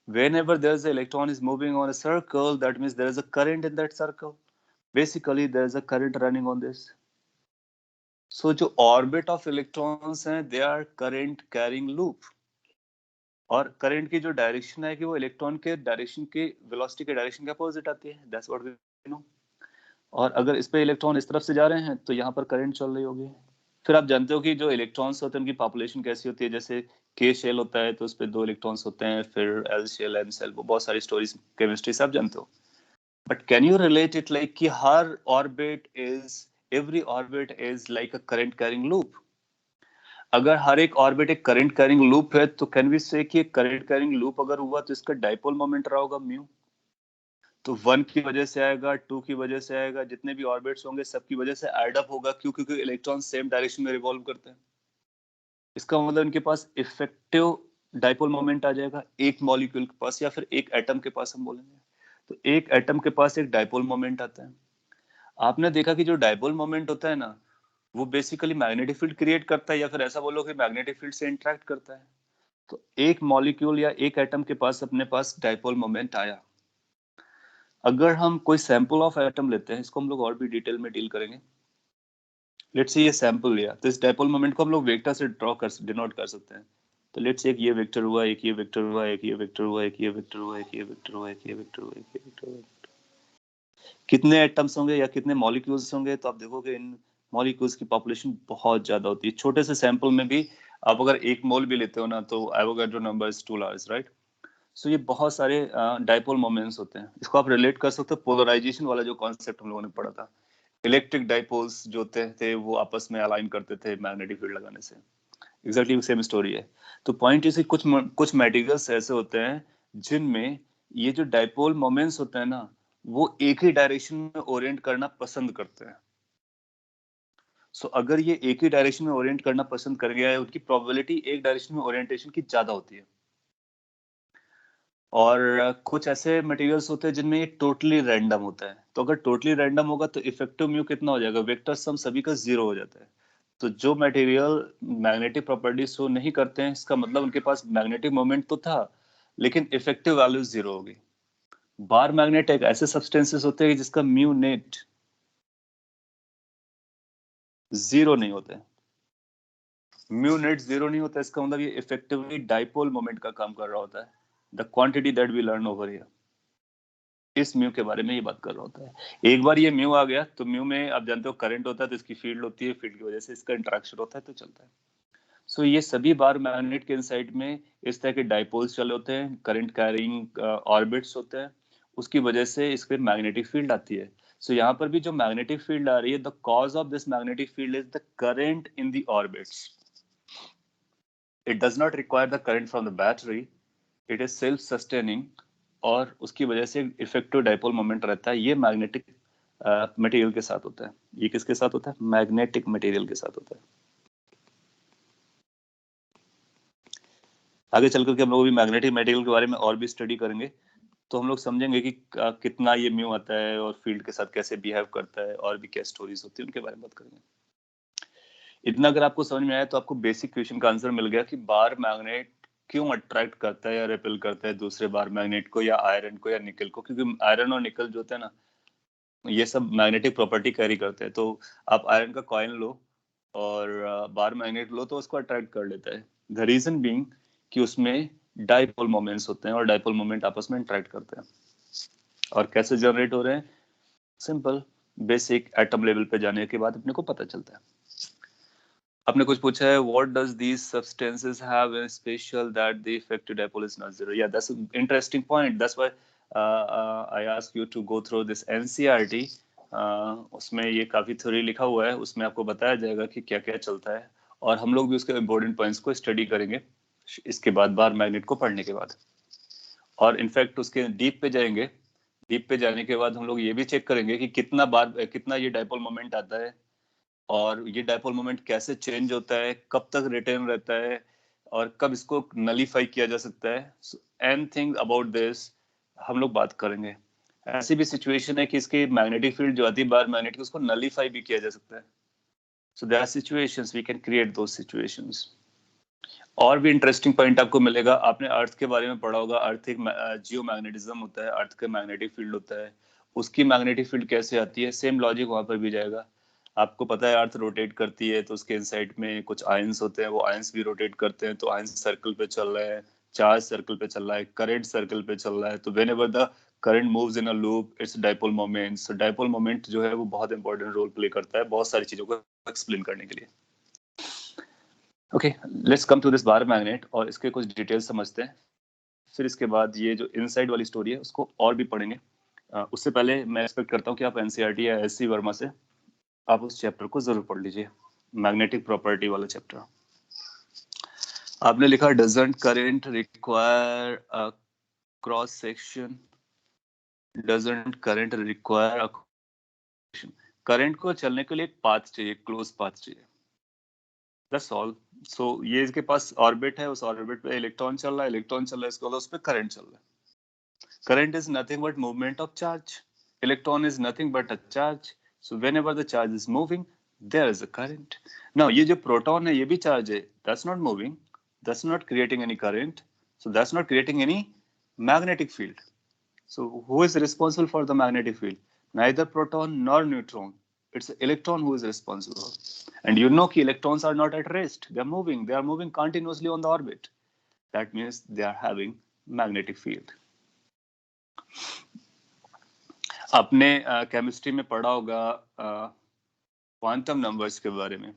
Whenever there is an electron is moving on a circle, that means there is a current in that circle. Basically, there is a current running on this. So, जो orbit of electrons हैं, they are current carrying loop. और current की जो direction है कि वो electron के direction के वेलोसिटी के डायरेक्शन के अपोजिट आती है, दैट्स व्हाट वी नो। और अगर इस पे इलेक्ट्रॉन इस तरफ से जा रहे हैं, तो यहाँ पर करंट चल रही होगी। फिर आप जानते हो कि जो इलेक्ट्रॉन्स होते हैं उनकी पॉपुलेशन कैसी होती है। जैसे के शेल होता है तो उस पर 2 इलेक्ट्रॉन्स होते हैं, फिर एल शेल, एम शेल, वो बहुत सारी स्टोरीज केमिस्ट्री से आप जानते हो। But can you relate it like कि हर orbit is, every orbit is like a current carrying loop? अगर हर एक ऑर्बिट एक करंट कैरिंग लूप है, तो कैन वी से कि करंट कैरिंग लूप अगर हुआ तो इसका डाइपोल मोमेंट रहा होगा म्यू। तो 1 की वजह से आएगा, 2 की वजह से आएगा, जितने भी ऑर्बिट्स होंगे सबकी वजह से ऐड अप होगा। क्यों? क्योंकि इलेक्ट्रॉन सेम डायरेक्शन में रिवॉल्व करते हैं। इसका मतलब इनके पास इफेक्टिव डाइपोल मोमेंट आ जाएगा एक मॉलिक्यूल के पास, या फिर एक एटम के पास हम बोलेंगे। तो एक एटम के पास एक डाइपोल मोमेंट आता है। आपने देखा कि जो डाइपोल मोमेंट होता है ना, वो बेसिकली मैग्नेटिक फील्ड क्रिएट करता है, या फिर ऐसा बोलो कि मैग्नेटिक फील्ड से इंटरेक्ट करता है। तो एक मॉलिक्यूल या एक एटम के पास अपने पास डाइपोल मोमेंट आया। अगर हम कोई सैंपल ऑफ एटम लेते हैं, इसको हम लोग और भी डिटेल में डील करेंगे। लेट्स से ये सैंपल लिया, तो इस डाइपोल मोमेंट को हम लोग वेक्टर से डिनोट कर सकते हैं। तो लेट्स एक ये वेक्टर हुआ, एक ये वेक्टर हुआ, एक ये वेक्टर हुआ, एक ये वेक्टर हुआ, एक ये वेक्टर हुआ, एक ये वेक्टर हुआ, एक ये वेक्टर हुआ। कितने एटम्स होंगे या कितने मॉलिक्यूल्स होंगे? तो आप देखोगे इन मॉलिक्यूल्स की पॉपुलेशन बहुत ज्यादा होती है। छोटे से सैंपल में भी आप अगर 1 मोल भी लेते हो ना, तो Avogadro number is 2 large, right? So ये बहुत सारे डाइपोल मोमेंट्स होते हैं। इसको आप रिलेट कर सकते हो पोलराइजेशन वाला जो कॉन्सेप्ट हम लोगों ने पढ़ा था। इलेक्ट्रिक डाइपोल्स जो थे वो आपस में अलाइन करते थे मैग्नेटिक फील्ड लगाने से। एग्जैक्टली सेम स्टोरी है। तो पॉइंट इसे कुछ मटेरियल्स ऐसे होते हैं जिनमें ये जो डाइपोल मोमेंट्स होते हैं ना, वो एक ही डायरेक्शन में ओरिएंट करना पसंद करते हैं। सो अगर ये एक ही डायरेक्शन में ओरिएंट करना पसंद कर गया है, उनकी प्रोबेबिलिटी एक डायरेक्शन में ओरिएंटेशन की ज्यादा होती है। और कुछ ऐसे मटेरियल्स होते हैं जिनमें ये टोटली रैंडम होता है। तो अगर टोटली रैंडम होगा तो इफेक्टिव म्यू कितना हो जाएगा? वेक्टर सम सभी का 0 हो जाता है। तो जो मटेरियल मैग्नेटिक प्रॉपर्टी शो नहीं करते हैं, इसका मतलब उनके पास मैग्नेटिक मोमेंट तो था, लेकिन इफेक्टिव वैल्यू 0 होगी। बार मैग्नेट एक ऐसे सब्सटेंसेस होते हैं जिसका म्यू नेट 0 नहीं होता है। म्यू नेट 0 नहीं होता, इसका मतलब ये इफेक्टिवली डाइपोल मोमेंट का काम कर रहा होता है। The quantity that we learn over here, इस म्यू के बारे में ये बात कर रहा होता है। एक बार ये म्यू आ गया तो म्यू में आप जानते हो करंट होता है, तो इसकी फील्ड होती है, फील्ड की वजह से इसका इंटरेक्शन होता है, तो चलता है। सो ये सभी बार मैग्नेट के इनसाइड में इस तरह के डाइपोल्स चले होते हैं, करंट कैरिंग ऑर्बिट्स होते हैं, उसकी वजह से इस पे मैग्नेटिक फील्ड आती है। सो यहाँ पर भी जो मैग्नेटिक फील्ड आ रही है, the cause of this magnetic field is the current in the orbits. It does not require the current from the battery, it is self sustaining, और उसकी वजह से इफेक्टिव डाइपोल मोमेंट रहता है। ये मैग्नेटिक मटेरियल के साथ होता है। ये किसके साथ होता है? मैग्नेटिक मटेरियल के साथ होता है। आगे चल करके हम लोग भी मैग्नेटिक मटेरियल के बारे में और भी स्टडी करेंगे, तो हम लोग समझेंगे कि कितना ये म्यू आता है और फील्ड के साथ कैसे बिहेव करता है, और भी क्या स्टोरीज होती है उनके बारे में बात करेंगे। इतना अगर आपको समझ में आया तो आपको बेसिक क्वेश्चन का आंसर मिल गया कि बार मैग्नेट क्यों अट्रैक्ट करता है या रिपेल करता है दूसरे बार मैग्नेट को, या आयरन को, या निकल को। क्योंकि आयरन और निकल जो होते हैं ना, ये सब मैग्नेटिक प्रॉपर्टी कैरी करते हैं। तो आप आयरन का कॉइन लो और बार मैग्नेट लो तो उसको अट्रैक्ट कर लेता है। द रीजन बीइंग कि उसमें डाइपोल मोमेंट्स होते हैं, और डाइपोल मोमेंट आपस में इंटरेक्ट करते हैं। और कैसे जनरेट हो रहे हैं? सिंपल, बेसिक एटम लेवल पे जाने के बाद अपने को पता चलता है। आपने कुछ पूछा है, what does these substances have in special that the effective dipole is not zero? या that's interesting point, that's why I ask you to go through this NCERT. उसमें ये काफी थ्योरी लिखा हुआ है, उसमें आपको बताया जाएगा कि क्या क्या चलता है, और हम लोग भी उसके इंपॉर्टेंट पॉइंट्स को स्टडी करेंगे इसके बाद, बार मैग्नेट को पढ़ने के बाद। और इनफैक्ट उसके डीप पे जाएंगे। डीप पे जाने के बाद हम लोग ये भी चेक करेंगे कि कितना ये डाइपोल मोमेंट आता है, और ये डाइपोल मोमेंट कैसे चेंज होता है, कब तक रिटेन रहता है, और कब इसको नलीफाई किया जा सकता है। एनीथिंग अबाउट दिस हम लोग बात करेंगे। ऐसी भी सिचुएशन है कि इसकी मैग्नेटिक फील्ड जो आती है बार मैग्नेट की, उसको नलीफाई भी किया जा सकता है। So there are situations, we can create those situations. और भी इंटरेस्टिंग पॉइंट आपको मिलेगा। आपने अर्थ के बारे में पढ़ा होगा, अर्थ एक जियो मैग्नेटिज्म होता है, अर्थ का मैग्नेटिक फील्ड होता है। उसकी मैग्नेटिक फील्ड कैसे आती है, सेम लॉजिक वहां पर भी जाएगा। आपको पता है अर्थ रोटेट करती है, तो उसके इनसाइड में कुछ आयंस होते हैं, वो आयंस भी रोटेट करते हैं, तो आयंस सर्कल पे चल रहे हैं, चार्ज सर्कल पे चल रहा है, करंट सर्कल पे चल रहा है। तो whenever the current moves in a loop, it's dipole moment. So dipole moment जो है वो बहुत इंपॉर्टेंट रोल प्ले करता है बहुत सारी चीजों को एक्सप्लेन करने के लिए। Okay, let's come to this bar magnet और इसके कुछ डिटेल्स समझते हैं। फिर इसके बाद ये जो इनसाइड वाली स्टोरी है उसको और भी पढ़ेंगे। उससे पहले मैं एक्सपेक्ट करता हूँ कि आप एनसीईआरटी या एससी वर्मा से आप उस चैप्टर को जरूर पढ़ लीजिए, मैग्नेटिक प्रॉपर्टी वाला चैप्टर। आपने लिखा doesn't current require a cross section, doesn't current require a current को चलने के लिए एक पाथ चाहिए, क्लोज पाथ चाहिए, दैट्स ऑल। सो ये इसके पास ऑर्बिट है, उस ऑर्बिट पे इलेक्ट्रॉन चल रहा है, इलेक्ट्रॉन चल रहा है, इसके बाद उस पर करंट चल रहा है। Current is nothing but movement of charge. Electron is nothing but a charge. So whenever the charge is moving, there is a current. Now ये जो proton है ये भी charge है. That's not moving. That's not creating any current. So that's not creating any magnetic field. So who is responsible for the magnetic field? Neither proton nor neutron. It's the electron who is responsible. And you know कि electrons are not at rest. They are moving. They are moving continuously on the orbit. That means they are having magnetic field. आपने chemistry में पढ़ा होगा quantum numbers के बारे में।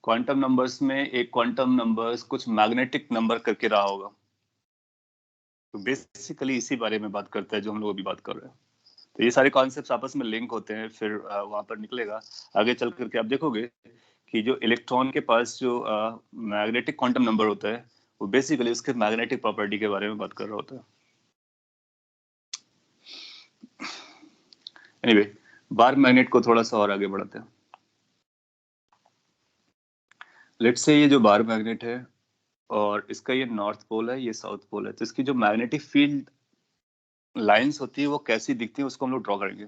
Quantum numbers में एक क्वांटम नंबर्स कुछ मैग्नेटिक नंबर करके रहा होगा, तो बेसिकली इसी बारे में बात करता है जो हम लोग अभी बात कर रहे हैं। तो ये सारे कॉन्सेप्ट्स आपस में लिंक होते हैं, फिर वहां पर निकलेगा आगे चल करके। आप देखोगे कि जो इलेक्ट्रॉन के पास जो मैग्नेटिक क्वांटम नंबर होता है वो बेसिकली उसके मैग्नेटिक प्रॉपर्टी के बारे में बात कर रहा होता है। एनीवे, बार मैग्नेट को थोड़ा सा और आगे बढ़ाते हैं। लेट्स से ये जो बार मैग्नेट है और इसका ये नॉर्थ पोल है, ये साउथ पोल है, तो इसकी जो मैग्नेटिक फील्ड लाइंस होती है वो कैसी दिखती है उसको हम लोग ड्रॉ करेंगे।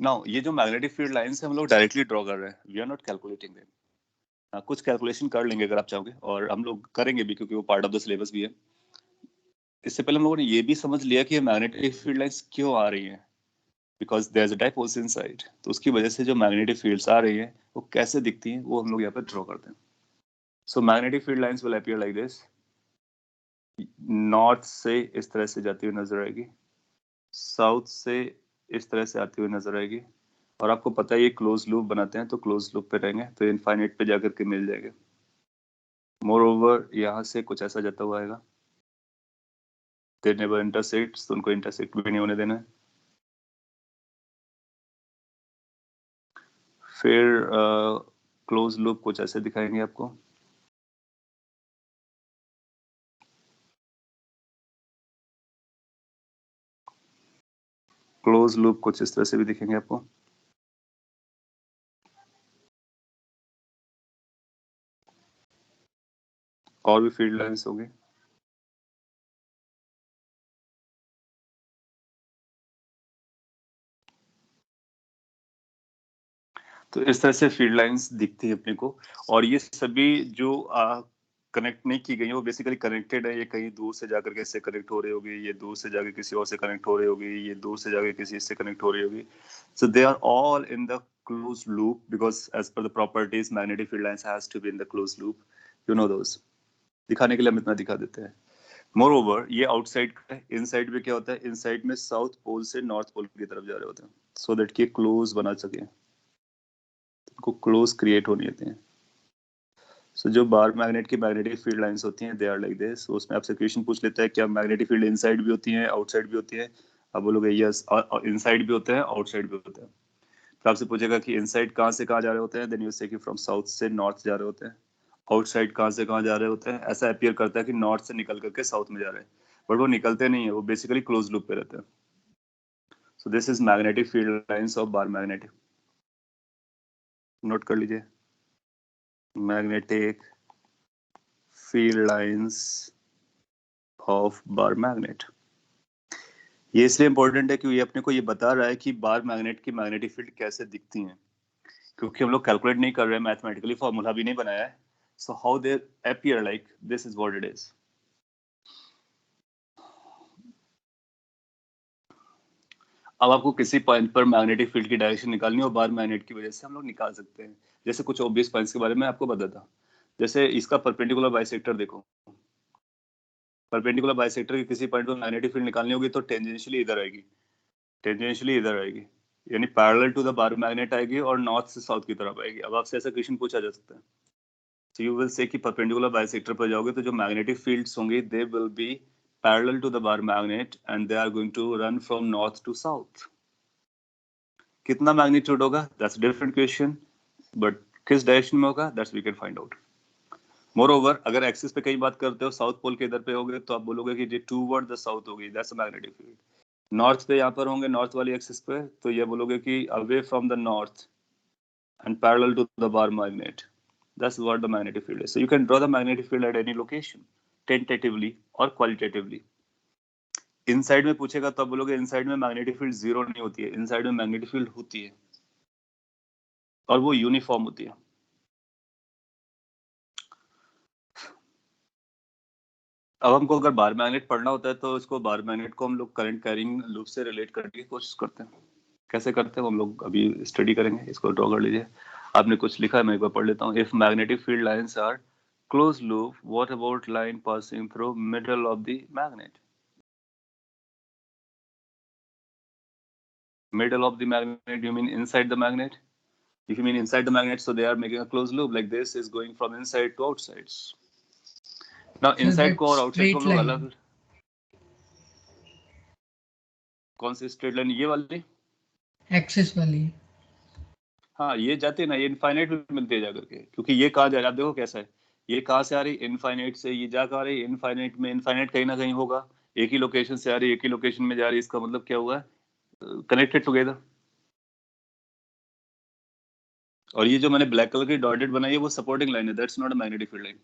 नाउ ये जो मैग्नेटिक फील्ड लाइंस है हम लोग डायरेक्टली ड्रॉ कर रहे हैं, we are not calculating them. कुछ कैलकुलेशन कर लेंगे अगर आप चाहोगे, और हम लोग करेंगे भी क्योंकि वो पार्ट ऑफ द सिलेबस भी है। इससे पहले हम लोगों ने ये भी समझ लिया कि मैग्नेटिक फील्ड लाइंस क्यों आ रही हैं, because there is a dipoles inside. तो उसकी वजह से जो मैग्नेटिक फील्ड्स आ रही हैं वो कैसे दिखती हैं वो हम लोग यहाँ पर ड्रॉ करते हैं। So magnetic field lines will appear like this. North से इस तरह से जाती हुई नजर आएगी, साउथ से इस तरह से आती हुई नजर आएगी, और आपको पता है ये क्लोज लूप बनाते हैं तो क्लोज लूप पे रहेंगे तो इनफाइनाइट पे जाकर के मिल जाएंगे। मोर ओवर यहाँ से कुछ ऐसा जाता हुआ आएगा, दे नेवर इंटरसेक्ट्स, तो उनको इंटरसेक्ट भी नहीं होने देना है। फिर क्लोज लूप कुछ ऐसे दिखाएंगे आपको, क्लोज लूप कुछ इस तरह से भी दिखेंगे आपको। और भी फील्ड लाइंस होंगे। तो इस तरह से फील्ड लाइंस दिखती है अपने को, और ये सभी जो कनेक्ट नहीं की गई है वो बेसिकली कनेक्टेड है। ये कहीं दूर से जाकर के इससे कनेक्ट हो रही होगी, ये दूर से जाकर किसी और से कनेक्ट हो रही होगी, ये दूर से जाकर किसी से कनेक्ट हो रही होगी। So they are all in the close loop because as per the properties magnetic field lines has to be in the close loop, you know those. दिखाने के लिए हम इतना दिखा देते हैं। मोर ओवर ये आउटसाइड का है, इनसाइड में क्या होता है, इनसाइड में साउथ पोल से नॉर्थ पोल की तरफ जा रहे होते हैं सो दैट कि क्लोज बना सके, को क्लोज क्रिएट होनी होती हैं। सो जो बार मैग्नेट की मैग्नेटिक फील्ड लाइंस होती हैं दे आर लाइक दिस। उसमें आपसे क्वेश्चन पूछ लेता है क्या मैग्नेटिक फील्ड इनसाइड भी होती है आउटसाइड भी होती है। आप बोलोगे यस, इनसाइड भी होते हैं आउटसाइड भी होते हैं। तो आपसे पूछेगा कि इनसाइड कहाँ से कहाँ जा रहे होते हैं, देन यू से कि फ्रॉम साउथ से नॉर्थ जा रहे होते हैं। आउटसाइड कहाँ से कहाँ जा रहे होते हैं, ऐसा अपीयर करता है कि नॉर्थ से निकल करके साउथ में जा रहे हैं, बट वो निकलते नहीं है, वो बेसिकली क्लोज लूप पे रहते हैं। सो this is magnetic field lines of bar magnet. Note कर लीजिए, magnetic field lines of bar magnet. ये इसलिए इंपॉर्टेंट है क्योंकि ये अपने को ये बता रहा है कि बार मैग्नेट की मैग्नेटिक फील्ड कैसे दिखती हैं, क्योंकि हम लोग कैलकुलेट नहीं कर रहे हैं, मैथमेटिकली फॉर्मूला भी नहीं बनाया है। So how they appear like this is what it is. अब आपको किसी पॉइंट पर मैग्नेटिक फील्ड की डायरेक्शन निकालनी हो बार मैग्नेट की वजह से हम लोग निकाल सकते हैं। जैसे कुछ ऑब्वियस पॉइंट्स के बारे में आपको बताता, जैसे इसका परपेंडिकुलर बाइसेक्टर देखो, परपेंडिकुलर बाइसेक्टर के किसी पॉइंट पर मैग्नेटिक फील्ड निकालनी होगी तो टेंजेंशियली इधर आएगी, टेंजेंशियली इधर आएगी, यानी parallel to the bar magnet आएगी और नॉर्थ से साउथ की तरफ आएगी। अब आपसे ऐसा क्वेश्चन पूछा जा सकता है, so you will say कि परपेंडिकुलर बाइसेक्टर पर जाओगे तो जो मैग्नेटिक फील्ड्स होंगे they will be parallel to the bar magnet and they are going to run from north to south. कितना मैग्नीट्यूड होगा दैट्स डिफरेंट क्वेश्चन, बट किस direction में होगा that's we can find out. Moreover अगर axis पे कहीं बात करते हो साउथ पोल के इधर पे होगे तो आप बोलोगे कि ये टूवर्ड द साउथ होगी, that's a magnetic field. North पे यहाँ पर होंगे, नॉर्थ वाली एक्सिस पे, तो ये बोलोगे कि away from the north and parallel to the bar magnet. That's what the magnetic field is. So you can draw the magnetic field at any location, tentatively or qualitatively. Inside में पूछेगा तो आप बोलोगे इनसाइड में magnetic field zero नहीं होती है, inside में मैग्नेटिक फील्ड होती है और वो यूनिफॉर्म होती है। अब हमको अगर बार मैग्नेट पढ़ना होता है तो इसको बार मैग्नेट को हम लोग करंट कैरिंग लूप से रिलेट करने की कोशिश करते हैं। कैसे करते हैं हम लोग अभी स्टडी करेंगे, इसको ड्रॉ कर लीजिए। आपने कुछ लिखा है, मैं एक बार पढ़ लेता हूँ। If magnetic field lines are closed loop, what about line passing through middle of the magnet? Middle of the magnet, you mean inside the magnet? If you mean inside the magnet, so they are making a closed loop like this is going from inside to outside. Now So inside that को और outside को हम straight लोग line. अलग, कौन सी straight line, ये वाली? Axis वाली. हाँ ये जाती है ना, ये इनफाइनाइट में मिलती है जाकर के, क्योंकि ये कहाँ जा रहा है आप देखो कैसा है, ये कहाँ से आ रही इनफाइनाइट से, ये जा कहाँ रही इनफाइनाइट में, इनफाइनाइट कहीं ना कहीं होगा, एक ही लोकेशन से आ रही, एक ही लोकेशन में जा रही, इसका मतलब क्या हुआ है, कनेक्टेड टुगेदर। और ये जो मैंने ब्लैक कलर की डॉटेड बनाई है वो सपोर्टिंग लाइन है, that's not a magnetic field line.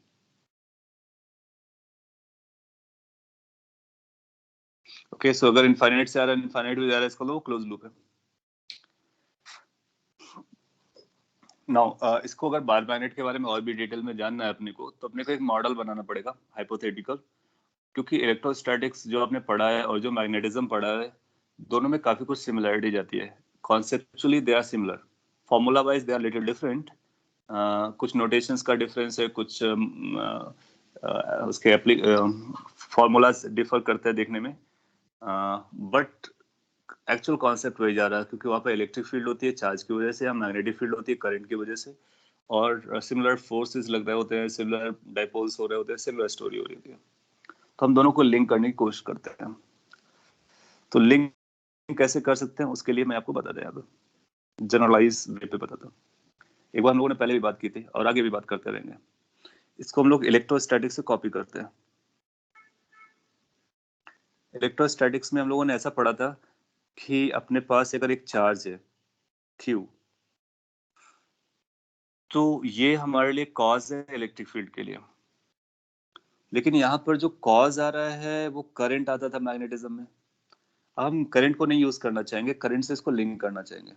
Okay, so अगर इनफाइनाइट से आ रहा है, इनफाइनाइट भी जा रहा है, इसका वो क्लोज लूप है। नाउ इसको अगर बार मैग्नेट के बारे में और भी डिटेल में जानना है अपने को, तो अपने को एक मॉडल बनाना पड़ेगा हाइपोथेटिकल, क्योंकि इलेक्ट्रोस्टैटिक्स जो आपने पढ़ा है और जो मैग्नेटिज्म पढ़ा है दोनों में काफी कुछ सिमिलरिटी जाती है। Conceptually they are similar, formula wise they are little different, कुछ नोटेशंस का डिफरेंस है, कुछ उसके फॉर्मूलाज डिफर करते हैं देखने में, बट एक्चुअल कॉन्सेप्ट वही जा रहा है, क्योंकि वहाँ पे इलेक्ट्रिक फील्ड होती है चार्ज की वजह से, या मैग्नेटिक फील्ड होती है करंट की वजह से, और सिमिलर फोर्सेस लग रहे होते हैं, सिमिलर डाइपोल्स हो रहे होते हैं, सिमिलर स्टोरी हो रही होती है। तो हम दोनों को लिंक करने की कोशिश करते हैं। तो लिंक कैसे कर सकते हैं उसके लिए मैं आपको बता दें, अब जनरलाइज वे पे बताता हूँ। एक बार हम लोगों ने पहले भी बात की थी और आगे भी बात करते रहेंगे। इसको हम लोग इलेक्ट्रोस्टैटिक्स से कॉपी करते हैं। इलेक्ट्रोस्टैटिक्स में हम लोगों ने ऐसा पढ़ा था कि अपने पास अगर एक चार्ज है Q, तो ये हमारे लिए कॉज है इलेक्ट्रिक फील्ड के लिए, लेकिन यहाँ पर जो कॉज आ रहा है वो करंट आता था मैग्नेटिज्म में। हम करंट को नहीं यूज करना चाहेंगे, करंट से इसको लिंक करना चाहेंगे।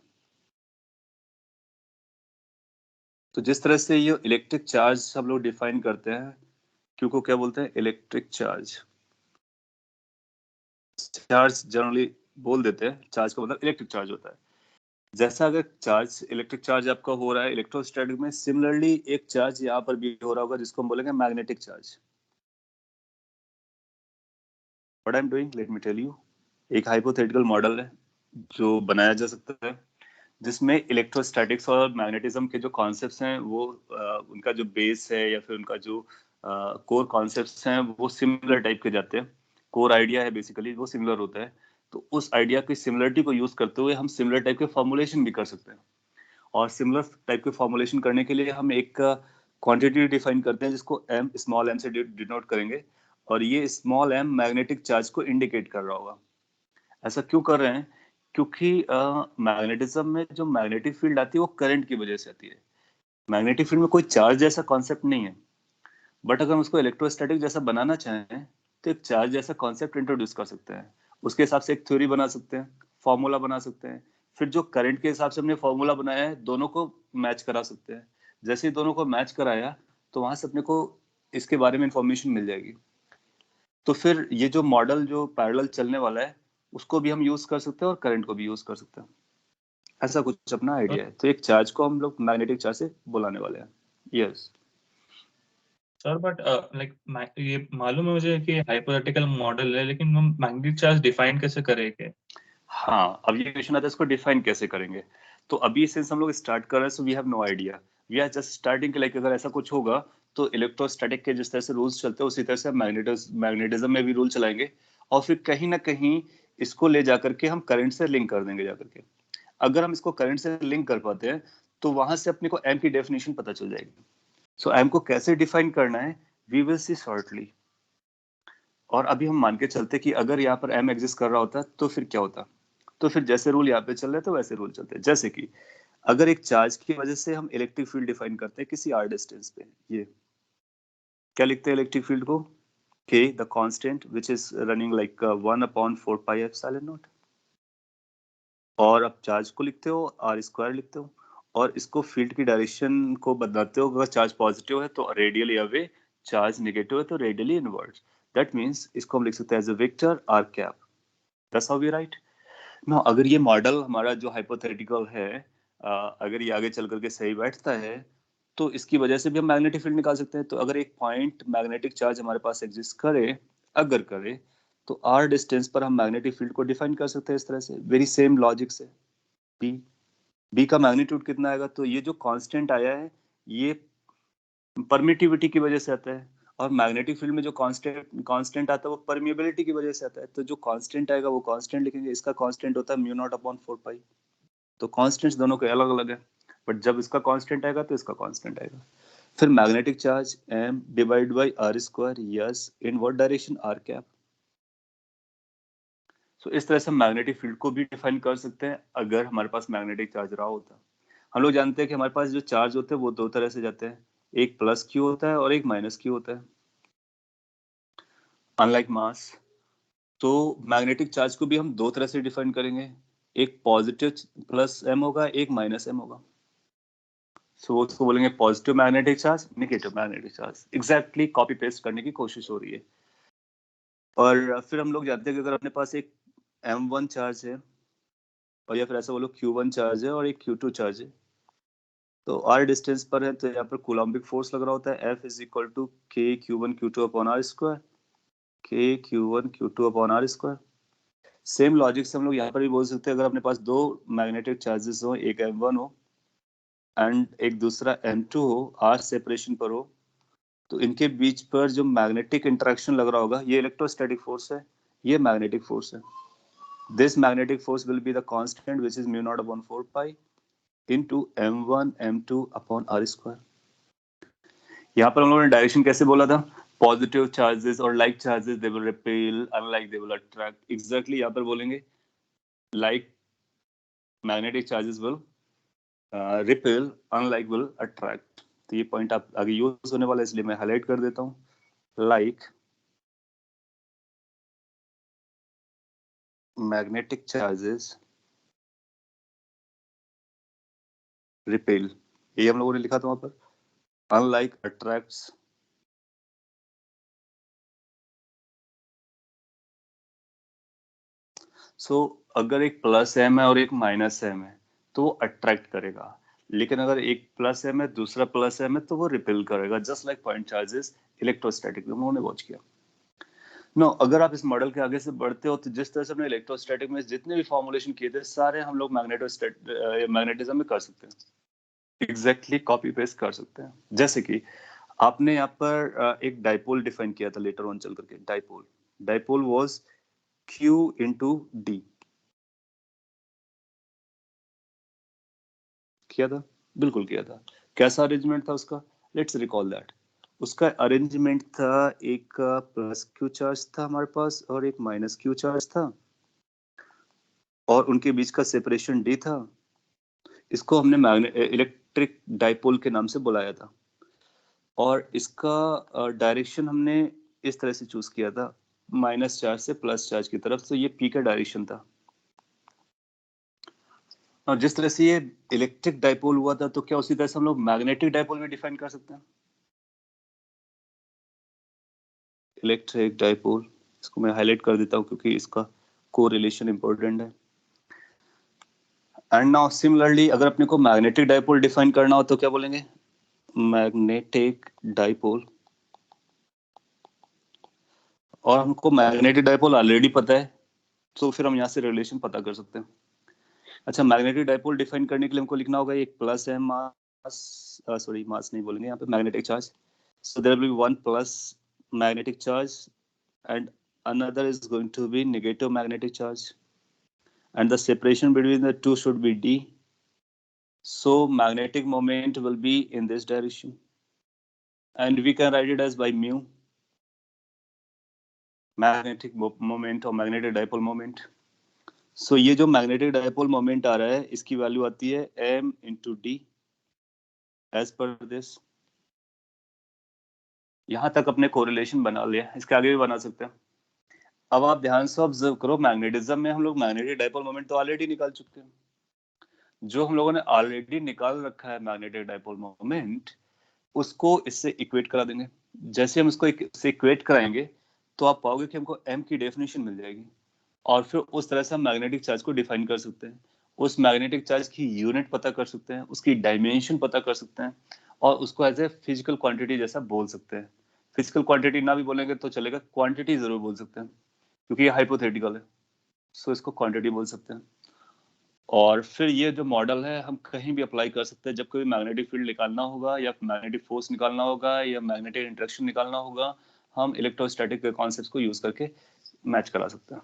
तो जिस तरह से ये इलेक्ट्रिक चार्ज हम लोग डिफाइन करते हैं, क्यू को क्या बोलते हैं? Electric charge. चार्ज जनरली बोल देते हैं, चार्ज का मतलब इलेक्ट्रिक चार्ज होता है। जैसा अगर चार्ज इलेक्ट्रिक चार्ज आपका हो रहा है इलेक्ट्रोस्टैटिक में, सिमिलरली एक चार्ज यहाँ पर भी हो रहा होगा जिसको हम बोलेंगे magnetic charge. What I am doing, let me tell you. एक हाइपोथेटिकल मॉडल है जो बनाया जा सकता है, जिसमें इलेक्ट्रोस्टैटिक्स और मैग्नेटिज्म के जो कॉन्सेप्ट्स हैं वो उनका जो बेस है या फिर उनका जो कोर कॉन्सेप्ट्स हैं वो सिमिलर टाइप के जाते हैं। कोर आइडिया है बेसिकली वो सिमिलर होता है। तो उस आइडिया की सिमिलरिटी को यूज करते हुए हम सिमिलर टाइप के फॉर्मुलेशन भी कर सकते हैं। और सिमिलर टाइप के फॉर्मुलेशन करने के लिए हम एक क्वांटिटी डिफाइन करते हैं जिसको एम, स्मॉल एम से डिनोट करेंगे, और ये स्मॉल एम मैग्नेटिक चार्ज को इंडिकेट कर रहा होगा। ऐसा क्यों कर रहे हैं? क्योंकि मैग्नेटिज्म में जो मैग्नेटिक फील्ड आती है वो करंट की वजह से आती है। मैग्नेटिक फील्ड में कोई चार्ज जैसा कॉन्सेप्ट नहीं है, बट अगर हम उसको इलेक्ट्रोस्टैटिक जैसा बनाना चाहें तो एक चार्ज जैसा कॉन्सेप्ट इंट्रोड्यूस कर सकते हैं। उसके हिसाब से एक थ्योरी बना सकते हैं, फॉर्मूला बना सकते हैं। फिर जो करंट के हिसाब से हमने फॉर्मूला बनाया है दोनों को मैच करा सकते हैं। जैसे ही दोनों को मैच कराया तो वहां से अपने को इसके बारे में इंफॉर्मेशन मिल जाएगी। तो फिर ये जो मॉडल जो पैरेलल चलने वाला है उसको भी हम यूज कर सकते हैं और करंट को भी यूज कर सकते हैं। ऐसा कुछ अपना आइडिया है। तो एक चार्ज को हम लोग मैग्नेटिक चार्ज से बुलाने वाले हैं। यस सर, बट लाइक ये मालूम है मुझे कि हाइपोथेटिकल मॉडल है, लेकिन हम मैग्नेटिक चार्ज डिफाइन कैसे करेंगे? हाँ, अब ये क्वेश्चन आता है इसको डिफाइन कैसे करेंगे। तो अभी सिंस हम लोग स्टार्ट कर रहे हैं so we have no idea, we are just starting. Like अगर ऐसा कुछ होगा तो इलेक्ट्रोस्टैटिक के जिस तरह से रूल्स चलते हैं उसी तरह से मैग्नेटिज्म में भी रूल चलाएंगे, और फिर कहीं ना कहीं इसको ले जाकर के हम करंट से लिंक कर देंगे जाकर के। अगर हम इसको करंट से लिंक कर पाते हैं तो वहां से अपने को एम की डेफिनेशन पता चल जाएगी। सो एम को कैसे डिफाइन करना है वी विल सी शॉर्टली। और अभी हम मान के चलते कि अगर यहाँ पर एम एग्जिस्ट कर रहा होता तो फिर क्या होता। तो फिर जैसे रूल यहाँ पे चल रहे हैं तो वैसे रूल चलते हैं। जैसे कि अगर एक चार्ज की वजह से हम इलेक्ट्रिक फील्ड डिफाइन करते हैं किसी आर डिस्टेंस पे, ये क्या लिखते हैं इलेक्ट्रिक फील्ड को? K the constant which is running like 1/4πε0। और अब चार्ज को लिखते हो आर स्क्वायर लिखते हो, और इसको फील्ड की डायरेक्शन को बताते हो। अगर चार्ज पॉजिटिव है तो रेडियली अवे, चार्ज नेगेटिव है तो रेडियली इनवर्ड। दैट मीन्स इसको हम लिख सकते हैं as a vector r cap. That's how we write. No, अगर ये मॉडल हमारा जो हाइपोथेटिकल है अगर ये आगे चल करके सही बैठता है तो इसकी वजह से भी हम मैग्नेटिक फील्ड निकाल सकते हैं। तो अगर एक पॉइंट मैग्नेटिक चार्ज हमारे पास एग्जिस्ट करे, अगर करे, तो आर डिस्टेंस पर हम मैग्नेटिक फील्ड को डिफाइन कर सकते हैं इस तरह से, वेरी सेम लॉजिक से। बी बी का मैग्नीट्यूड कितना आएगा? तो ये जो कांस्टेंट आया है ये परमिटिविटी की वजह से आता है, और मैग्नेटिक फील्ड में जो कांस्टेंट कांस्टेंट आता है वो परमिएबिलिटी की वजह से आता है। तो जो कांस्टेंट आएगा वो कांस्टेंट लिखेंगे। इसका कांस्टेंट होता है μ0/4π। तो कांस्टेंट्स दोनों के अलग अलग है, बट जब इसका कांस्टेंट आएगा तो इसका कांस्टेंट आएगा। फिर magnetic charge m divide by R square, yes, in what direction? R cap. So इस तरह से हम मैग्नेटिक फील्ड को भी डिफाइन कर सकते हैं अगर हमारे पास मैग्नेटिक चार्ज रहा होता। हम लोग जानते हैं कि हमारे पास जो चार्ज होते हैं वो दो तरह से जाते हैं, एक प्लस क्यू होता है और एक माइनस क्यू होता है, अनलाइक मास। तो मैग्नेटिक चार्ज को भी हम दो तरह से डिफाइन करेंगे, एक पॉजिटिव प्लस एम होगा, एक माइनस एम होगा। सो उसको बोलेंगे positive magnetic charge, negative magnetic charge. Exactly copy paste करने की कोशिश हो रही है। और फिर हम लोग जानते हैं कि अगर अपने पास एक m1 चार्ज है, और या फिर ऐसा बोलो q1 चार्ज है और एक q2 चार्ज है, तो r डिस्टेंस पर है तो यहाँ पर कूलम्बिक फोर्स लग रहा होता है F is equal to k q1 q2 upon r square, k q1 q2 upon r square. Same logic से हम लोग यहाँ पर भी बोल सकते हैं, अगर अपने पास दो मैग्नेटिक चार्जेस हो, एक m1 हो एंड एक दूसरा m2 हो, r सेपरेशन पर हो, तो इनके बीच पर जो मैग्नेटिक इंटरेक्शन लग रहा होगा ये इलेक्ट्रोस्टैटिक फोर्स है, ये मैग्नेटिक फोर्स है। This magnetic force will be the constant which is μ0/4π into m1 m2 upon r square। यहाँ पर हम लोगों ने डायरेक्शन कैसे बोला था? पॉजिटिव चार्जेस और like charges they will repel, unlike they will attract. Exactly यहाँ पर बोलेंगे like magnetic charges will repel, unlike will attract. तो ये पॉइंट आप आगे यूज होने वाला है, इसलिए मैं हाईलाइट कर देता हूँ. Like magnetic charges repel, ये हम लोगों ने लिखा था वहां पर. Unlike attracts. सो अगर एक प्लस एम है और एक माइनस एम है तो वो अट्रैक्ट करेगा, लेकिन अगर एक प्लस एम है दूसरा प्लस एम है तो वो रिपेल करेगा. Just like point charges electrostatic में उन्होंने वॉच किया. नो, अगर आप इस मॉडल के आगे से बढ़ते हो तो जिस तरह से हमने इलेक्ट्रोस्टैटिक में जितने भी फॉर्मुलेशन किए थे सारे हम लोग मैग्नेटिज्म में कर सकते हैं. एग्जैक्टली कॉपी पेस्ट कर सकते हैं. जैसे कि आपने यहाँ पर एक डाइपोल डिफाइन किया था लेटर ऑन चल करके. Dipole was Q into D. किया था, बिल्कुल किया था. कैसा अरेंजमेंट था उसका? Let's recall that. उसका अरेंजमेंट था, एक प्लस क्यू चार्ज था हमारे पास और एक माइनस क्यू चार्ज था, और उनके बीच का सेपरेशन D था. इसको हमने इलेक्ट्रिक डाइपोल के नाम से बुलाया था, और इसका डायरेक्शन हमने इस तरह से चूज किया था, माइनस चार्ज से प्लस चार्ज की तरफ. तो ये P का डायरेक्शन था. और जिस तरह से ये इलेक्ट्रिक डाइपोल हुआ था, तो क्या उसी तरह से हम लोग मैग्नेटिक डाइपोल भी डिफाइन कर सकते हैं? इलेक्ट्रिक डाइपोल, इसको मैं हाईलाइट कर देता हूं क्योंकि इसका कोरिलेशन इंपॉर्टेंट है. एंड नाउ सिमिलरली अगर अपने को मैग्नेटिक डाइपोल डिफाइन करना हो तो क्या बोलेंगे? Magnetic dipole. और हमको मैग्नेटिक डाइपोल ऑलरेडी पता है, तो फिर हम यहाँ से रिलेशन पता कर सकते हैं. अच्छा, मैग्नेटिक डाइपोल डिफाइन करने के लिए हमको लिखना होगा एक प्लस है मास, सॉरी मास नहीं बोलेंगे यहाँ पे, magnetic charge. So there will be one plus magnetic charge and another is going to be negative magnetic charge, and the separation between the two should be D. So magnetic moment will be in this direction, and we can write it as by mu, magnetic moment or magnetic dipole moment. So ये जो magnetic dipole moment आ रहा है इसकी value आती है m into D as per this. यहाँ तक अपने कोरिलेशन बना लिया, इसके आगे भी बना सकते हैं. अब आप ध्यान से ऑब्जर्व करो, मैग्नेटिज्म में हम लोग मैग्नेटिक डाइपोल मोमेंट तो ऑलरेडी निकाल चुके हैं. जो हम लोगों ने ऑलरेडी निकाल रखा है मैग्नेटिक डाइपोल मोमेंट, उसको इससे इक्वेट करा देंगे. जैसे हम इसको इससे इक्वेट कराएंगे तो आप पाओगे कि हमको m की डेफिनेशन मिल जाएगी, और फिर उस तरह से हम मैग्नेटिक चार्ज को डिफाइन कर सकते हैं. उस मैग्नेटिक चार्ज की यूनिट पता कर सकते हैं, उसकी डायमेंशन पता कर सकते हैं, और उसको एज ए फिजिकल क्वांटिटी जैसा बोल सकते हैं. फिजिकल क्वांटिटी ना भी बोलेंगे तो चलेगा, क्वांटिटी जरूर बोल सकते हैं क्योंकि ये हाइपोथेटिकल है. सो इसको क्वांटिटी बोल सकते हैं. और फिर ये जो मॉडल है हम कहीं भी अप्लाई कर सकते हैं. जब कोई मैग्नेटिक फील्ड निकालना होगा या मैग्नेटिक फोर्स निकालना होगा या मैग्नेटिक इंटरेक्शन निकालना होगा, हम इलेक्ट्रोस्टैटिक के कॉन्सेप्ट्स को यूज करके मैच करा सकते हैं.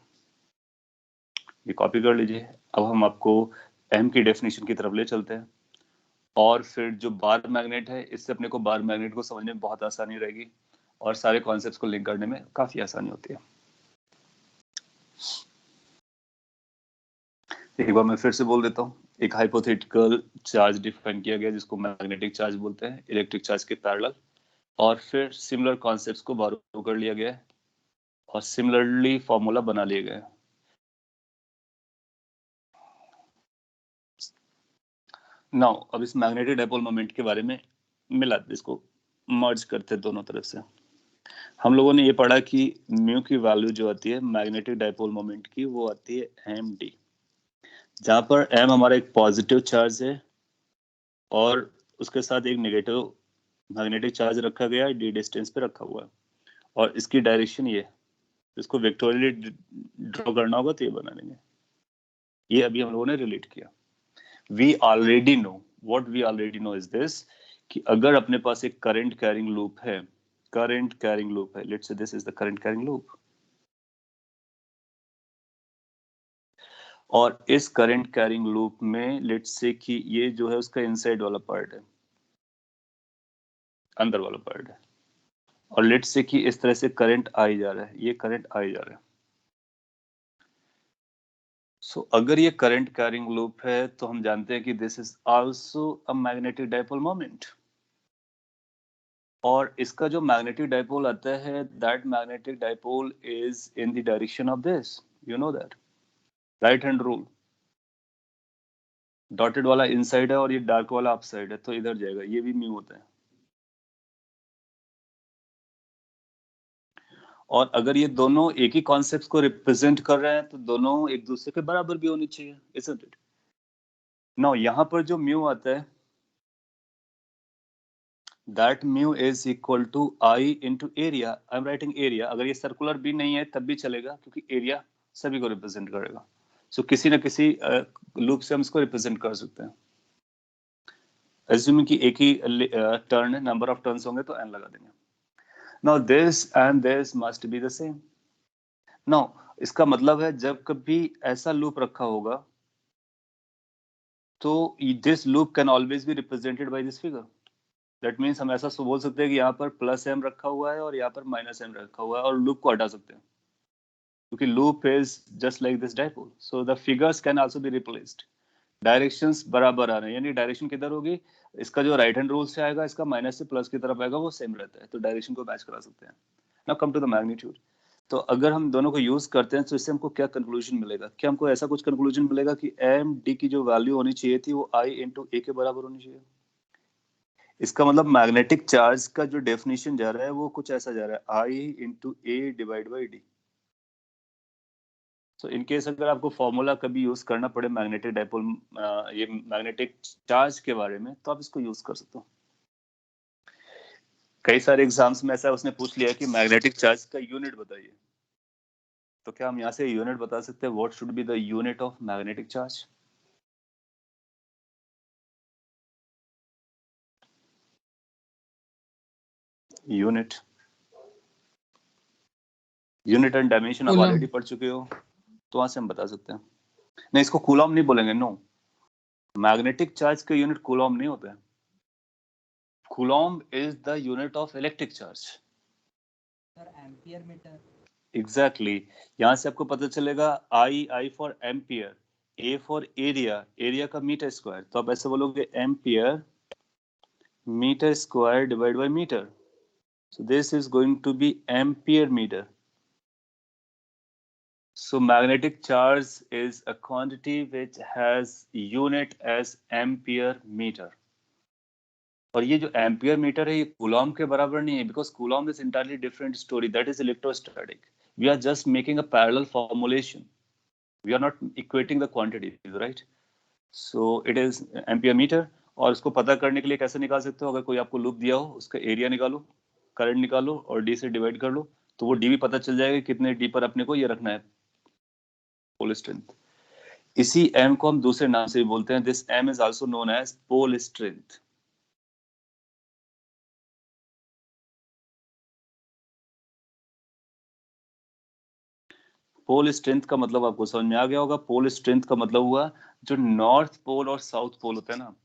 ये कॉपी कर लीजिए. अब हम आपको एम की डेफिनेशन की तरफ ले चलते हैं, और फिर जो बार मैग्नेट है, इससे अपने को बार मैग्नेट को समझने में बहुत आसानी रहेगी और सारे कॉन्सेप्ट्स को लिंक करने में काफी आसानी होती है. एक बार मैं फिर से बोल देता हूँ. एक हाइपोथेटिकल चार्ज डिफाइन किया गया जिसको मैग्नेटिक चार्ज बोलते हैं, इलेक्ट्रिक चार्ज के पैरेलल, और फिर सिमिलर कॉन्सेप्ट्स को बोरो कर लिया गया है और सिमिलरली फॉर्मूला बना लिए गए. नाउ अब इस मैग्नेटिक डाइपोल मोमेंट के बारे में मिला, इसको मर्ज करते हैं दोनों तरफ से. हम लोगों ने ये पढ़ा कि म्यू की वैल्यू जो आती है मैग्नेटिक डाइपोल मोमेंट की, वो आती है md, जहां पर m हमारा एक पॉजिटिव चार्ज है और उसके साथ एक नेगेटिव मैग्नेटिक चार्ज रखा गया है, d डिस्टेंस पे रखा हुआ है, और इसकी डायरेक्शन ये. इसको वेक्टोरियली ड्रॉ करना होगा तो ये बना लेंगे. ये अभी हम लोगों ने रिलेट किया. We already know, what we already know is this, कि अगर अपने पास एक करंट कैरिंग लूप है, let's say this is the current carrying loop, और इस करंट कैरिंग लूप में लेट्स से कि ये जो है उसका इनसाइड वाला पार्ट है, अंदर वाला पार्ट है, और लेट्स से कि इस तरह से करंट आई जा रहा है, ये करंट आई जा रहा है. सो अगर ये करंट कैरिंग लूप है तो हम जानते हैं कि this is also a magnetic dipole moment, और इसका जो मैग्नेटिक डाइपोल आता है that magnetic dipole is in the direction of this, you know that right hand rule. Dotted वाला इनसाइड है और ये डार्क वाला अपसाइड है, तो इधर जाएगा, ये भी म्यू होता है। और अगर ये दोनों एक ही कॉन्सेप्ट को रिप्रेजेंट कर रहे हैं तो दोनों एक दूसरे के बराबर भी होनी चाहिए, isn't it? नाउ यहाँ पर जो म्यू आता है that mu is equal to I into area. I am writing area, अगर ये सर्कुलर भी नहीं है तब भी चलेगा क्योंकि एरिया सभी को रिप्रेजेंट करेगा। सो किसी न किसी लूप से हम इसको रिप्रेजेंट कर सकते हैं। एज्यूमिंग कि एक ही टर्न है, नंबर ऑफ टर्न्स होंगे तो n लगा देंगे। Now this and this must be the same. Now इसका मतलब है जब कभी ऐसा लूप रखा होगा तो this loop can always be represented by this figure. That means हम ऐसा बोल सकते हैं कि यहाँ पर प्लस m रखा हुआ है और यहाँ पर माइनस m रखा हुआ है और लूप को हटा सकते हैं क्योंकि loop is just like this dipole, so the figures can also be replaced. Directions बराबर आ रहे हैं, यानी डायरेक्शन किधर होगी, इसका जो राइट हैंड रूल से आएगा इसका माइनस से प्लस की तरफ आएगा वो सेम रहता है, तो डायरेक्शन को मैच करा सकते हैं। Now come to the magnitude. तो अगर हम दोनों को यूज करते हैं तो इससे हमको क्या कंक्लूजन मिलेगा? क्या हमको ऐसा कुछ कंक्लूजन मिलेगा कि एम डी की जो वैल्यू होनी चाहिए थी वो आई इंटू ए के बराबर होनी चाहिए। इसका मतलब मैग्नेटिक चार्ज का जो डेफिनेशन जा रहा है वो कुछ ऐसा जा रहा है, I into A divide by d. तो इन केस अगर आपको फॉर्मूला कभी यूज करना पड़े मैग्नेटिक डाइपोल ये मैग्नेटिक चार्ज के बारे में तो आप इसको यूज कर सकते हो। कई सारे एग्जाम्स में ऐसा उसने पूछ लिया कि मैग्नेटिक चार्ज का यूनिट बताइए, तो क्या हम यहाँ से यूनिट बता सकते हैं? What should be the unit of magnetic charge? Unit and dimension आप ऑलरेडी पढ़ चुके हो तो वहां से हम बता सकते हैं। नहीं, इसको कूलॉम नहीं बोलेंगे, नो। मैग्नेटिक चार्ज का यूनिट कूलॉम नहीं होता है। Coulomb is the unit of electric charge. Sir ampere metre. Exactly यहाँ से आपको पता चलेगा I for ampere, A for area का मीटर स्क्वायर, तो आप ऐसे बोलोगे ampere metre square divide by metre, so this is going to be ampere meter. So magnetic charge is a quantity which has unit as ampere meter. और ये जो ampere metre है ये कूलॉम के बराबर नहीं है, because coulomb is entirely different story, that is electrostatic. We are just making a parallel formulation, we are not equating the quantities, right? So it is ampere metre. और उसको पता करने के लिए कैसे निकाल सकते हो? अगर कोई आपको लूप दिया हो उसका एरिया निकालो, करंट निकालो और डी से डिवाइड कर लो, तो वो डी भी पता चल जाएगा कितने डी पर अपने को ये रखना है, पोल स्ट्रेंथ। इसी एम को हम दूसरे नाम से भी बोलते हैं, this m is also known as pole strength. Pole strength का मतलब आपको समझ में आ गया होगा। पोल स्ट्रेंथ का मतलब हुआ जो नॉर्थ पोल और साउथ पोल होता है ना,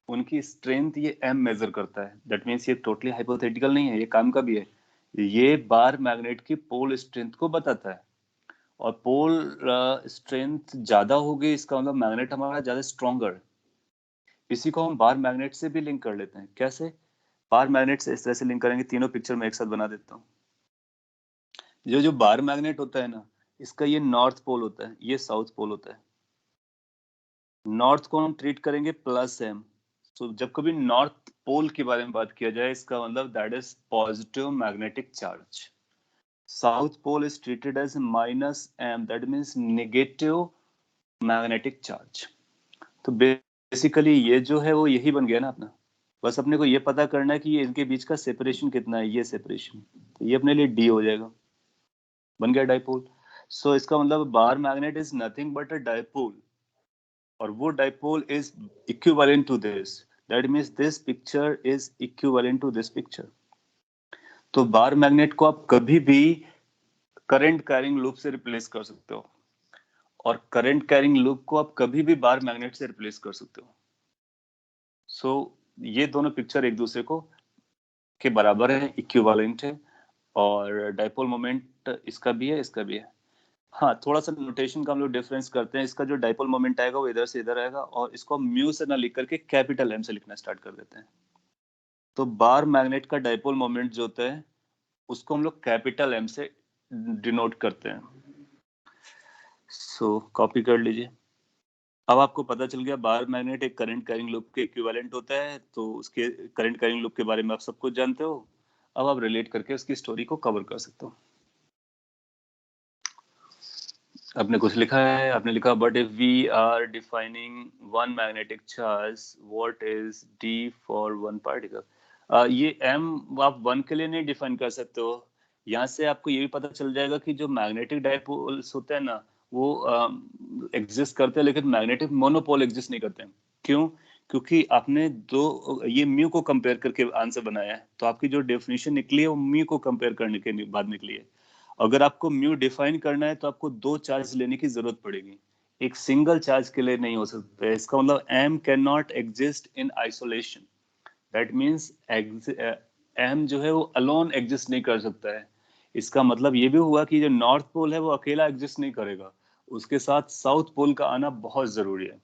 उनकी स्ट्रेंथ ये एम मेजर करता है। दैट मीन्स ये टोटली हाइपोथेटिकल नहीं है, ये काम का भी है। ये बार मैग्नेट की पोल स्ट्रेंथ को बताता है, और पोल स्ट्रेंथ ज्यादा होगी इसका मतलब मैग्नेट हमारा ज्यादा स्ट्रॉन्गर। इसी को हम बार मैग्नेट से भी लिंक कर लेते हैं। कैसे बार मैग्नेट से? इस तरह से लिंक करेंगे, तीनों पिक्चर में एक साथ बना देता हूँ। जो बार मैग्नेट होता है ना, इसका ये नॉर्थ पोल होता है, ये साउथ पोल होता है। नॉर्थ को हम ट्रीट करेंगे प्लस एम। तो जब कभी नॉर्थ पोल के बारे में बात किया जाए इसका मतलब that is positive magnetic charge. South pole is treated as minus m, that means negative magnetic charge. तो बेसिकली ये जो है वो यही बन गया ना अपना। बस अपने को ये पता करना है कि ये इनके बीच का सेपरेशन कितना है, ये सेपरेशन, तो ये अपने लिए डी हो जाएगा, बन गया डाइपोल। सो इसका मतलब bar magnet is nothing but a dipole, और वो dipole is equivalent to this, that means this picture is equivalent to this picture. तो बार मैग्नेट को आप कभी भी करंट कैरिंग लूप से रिप्लेस कर सकते हो, और करंट कैरिंग लूप को आप कभी भी बार मैग्नेट से रिप्लेस कर सकते हो। सो ये दोनों पिक्चर एक दूसरे को के बराबर है, इक्विवेलेंट है, और डाइपोल मोमेंट इसका भी है इसका भी है। हाँ, थोड़ा सा नोटेशन का हम लोग डिफरेंस करते हैं। इसका जो डाइपोल मोमेंट आएगा वो इधर से इधर आएगा, और इसको म्यू से ना लिख करके कैपिटल एम से लिखना स्टार्ट कर देते हैं। तो बार मैग्नेट का डाइपोल मोमेंट जो होता है उसको हम लोग कैपिटल एम से डिनोट करते हैं। सो कॉपी कर लीजिए। अब आपको पता चल गया बार मैग्नेट एक करंट कैरिंग लूप के इक्विवेलेंट होता है, तो उसके करंट कैरिंग लूप के बारे में आप सब कुछ जानते हो। अब आप रिलेट करके उसकी स्टोरी को कवर कर सकते हो। आपने कुछ लिखा है, आपने लिखा but if we are defining one magnetic charge what is d for one particle. ये m आप वन के लिए नहीं डिफाइन कर सकते हो। यहाँ से आपको ये भी पता चल जाएगा कि जो मैग्नेटिक डाइपोल्स होते हैं ना वो एग्जिस्ट करते हैं, लेकिन मैग्नेटिक मोनोपोल एग्जिस्ट नहीं करते हैं। क्यों? क्योंकि आपने दो ये म्यू को कंपेयर करके आंसर बनाया है, तो आपकी जो डेफिनेशन निकली है वो म्यू को कंपेयर करने के बाद निकली है। अगर आपको म्यू डिफाइन करना है तो आपको दो चार्ज लेने की जरूरत पड़ेगी, एक सिंगल चार्ज के लिए नहीं हो सकता है। इसका मतलब m can not exist in isolation. That means m जो है वो अलोन एग्जिस्ट नहीं कर सकता है। इसका मतलब ये भी हुआ कि जो नॉर्थ पोल है वो अकेला एग्जिस्ट नहीं करेगा, उसके साथ साउथ पोल का आना बहुत जरूरी है,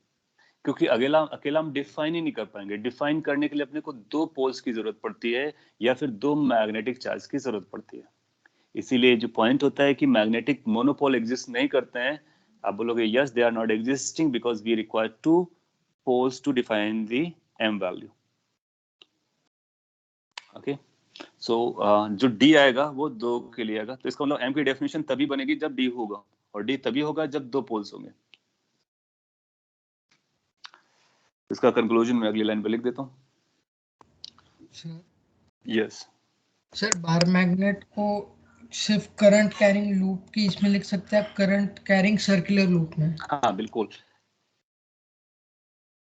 क्योंकि अकेला अकेला हम डिफाइन ही नहीं कर पाएंगे। डिफाइन करने के लिए अपने को दो पोल्स की जरूरत पड़ती है या फिर दो मैग्नेटिक चार्ज की जरूरत पड़ती है। इसीलिए जो पॉइंट होता है कि मैग्नेटिक मोनोपोल एग्जिस्ट नहीं करते हैं, आप बोलोगे yes they are not existing because we require two poles to define the m value. Okay, so जो डी आएगा वो दो के लिए आएगा, तो इसका मतलब एम की डेफिनेशन तभी बनेगी जब डी होगा, और डी तभी होगा जब दो पोल्स होंगे। इसका कंक्लूजन मैं अगली लाइन पे लिख देता हूँ। यस सर बार मैग्नेट को सिर्फ करंट कैरिंग लूप की इसमें लिख सकते हैं, करंट कैरिंग सर्कुलर लूप में। हाँ बिल्कुल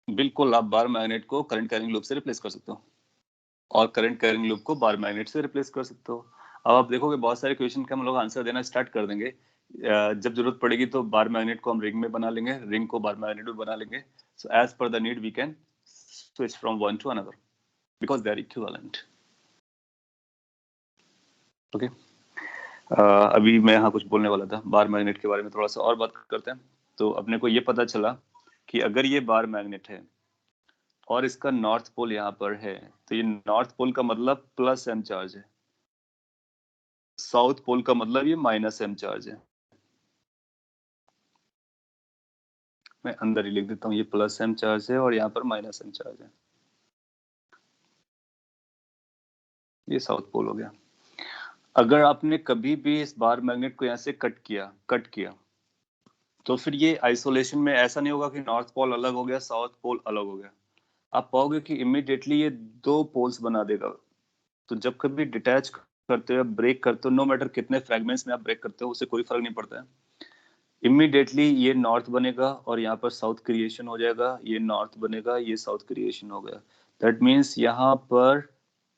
बिल्कुल, आप बार मैग्नेट को करंट कैरिंग लूप से रिप्लेस कर सकते हो, और करंट कैरिंग लूप को बार मैग्नेट से रिप्लेस कर सकते हो। अब आप देखोगे बहुत सारे क्वेश्चन के हम लोग आंसर देना स्टार्ट कर देंगे। जब जरूरत पड़ेगी तो बार मैग्नेट को हम रिंग में बना लेंगे, रिंग को बार मैग्नेट में बना लेंगे। So as per the need we can switch from one to another because they are equivalent. Okay, अभी मैं यहाँ कुछ बोलने वाला था बार मैग्नेट के बारे में, थोड़ा सा और बात करते हैं। तो अपने को ये पता चला कि अगर ये बार मैग्नेट है और इसका नॉर्थ पोल यहाँ पर है, तो ये नॉर्थ पोल का मतलब प्लस एम चार्ज है, साउथ पोल का मतलब ये माइनस एम चार्ज है। मैं अंदर ही लिख देता हूँ, ये प्लस एम चार्ज है और यहाँ पर माइनस एम चार्ज है। ये साउथ पोल हो गया। अगर आपने कभी भी इस बार मैग्नेट को यहाँ से कट किया तो फिर ये आइसोलेशन में ऐसा नहीं होगा कि नॉर्थ पोल अलग हो गया साउथ पोल अलग हो गया। आप पाओगे कि इमीडिएटली ये दो पोल्स बना देगा। तो जब कभी डिटैच करते हो, ब्रेक करते हो, नो मैटर कितने फ्रेगमेंट्स में आप ब्रेक करते हो, उससे कोई फर्क नहीं पड़ता है। इमीडिएटली ये नॉर्थ बनेगा और यहाँ पर साउथ क्रिएशन हो जाएगा, ये नॉर्थ बनेगा, ये साउथ क्रिएशन हो गया। दैट मीन्स यहाँ पर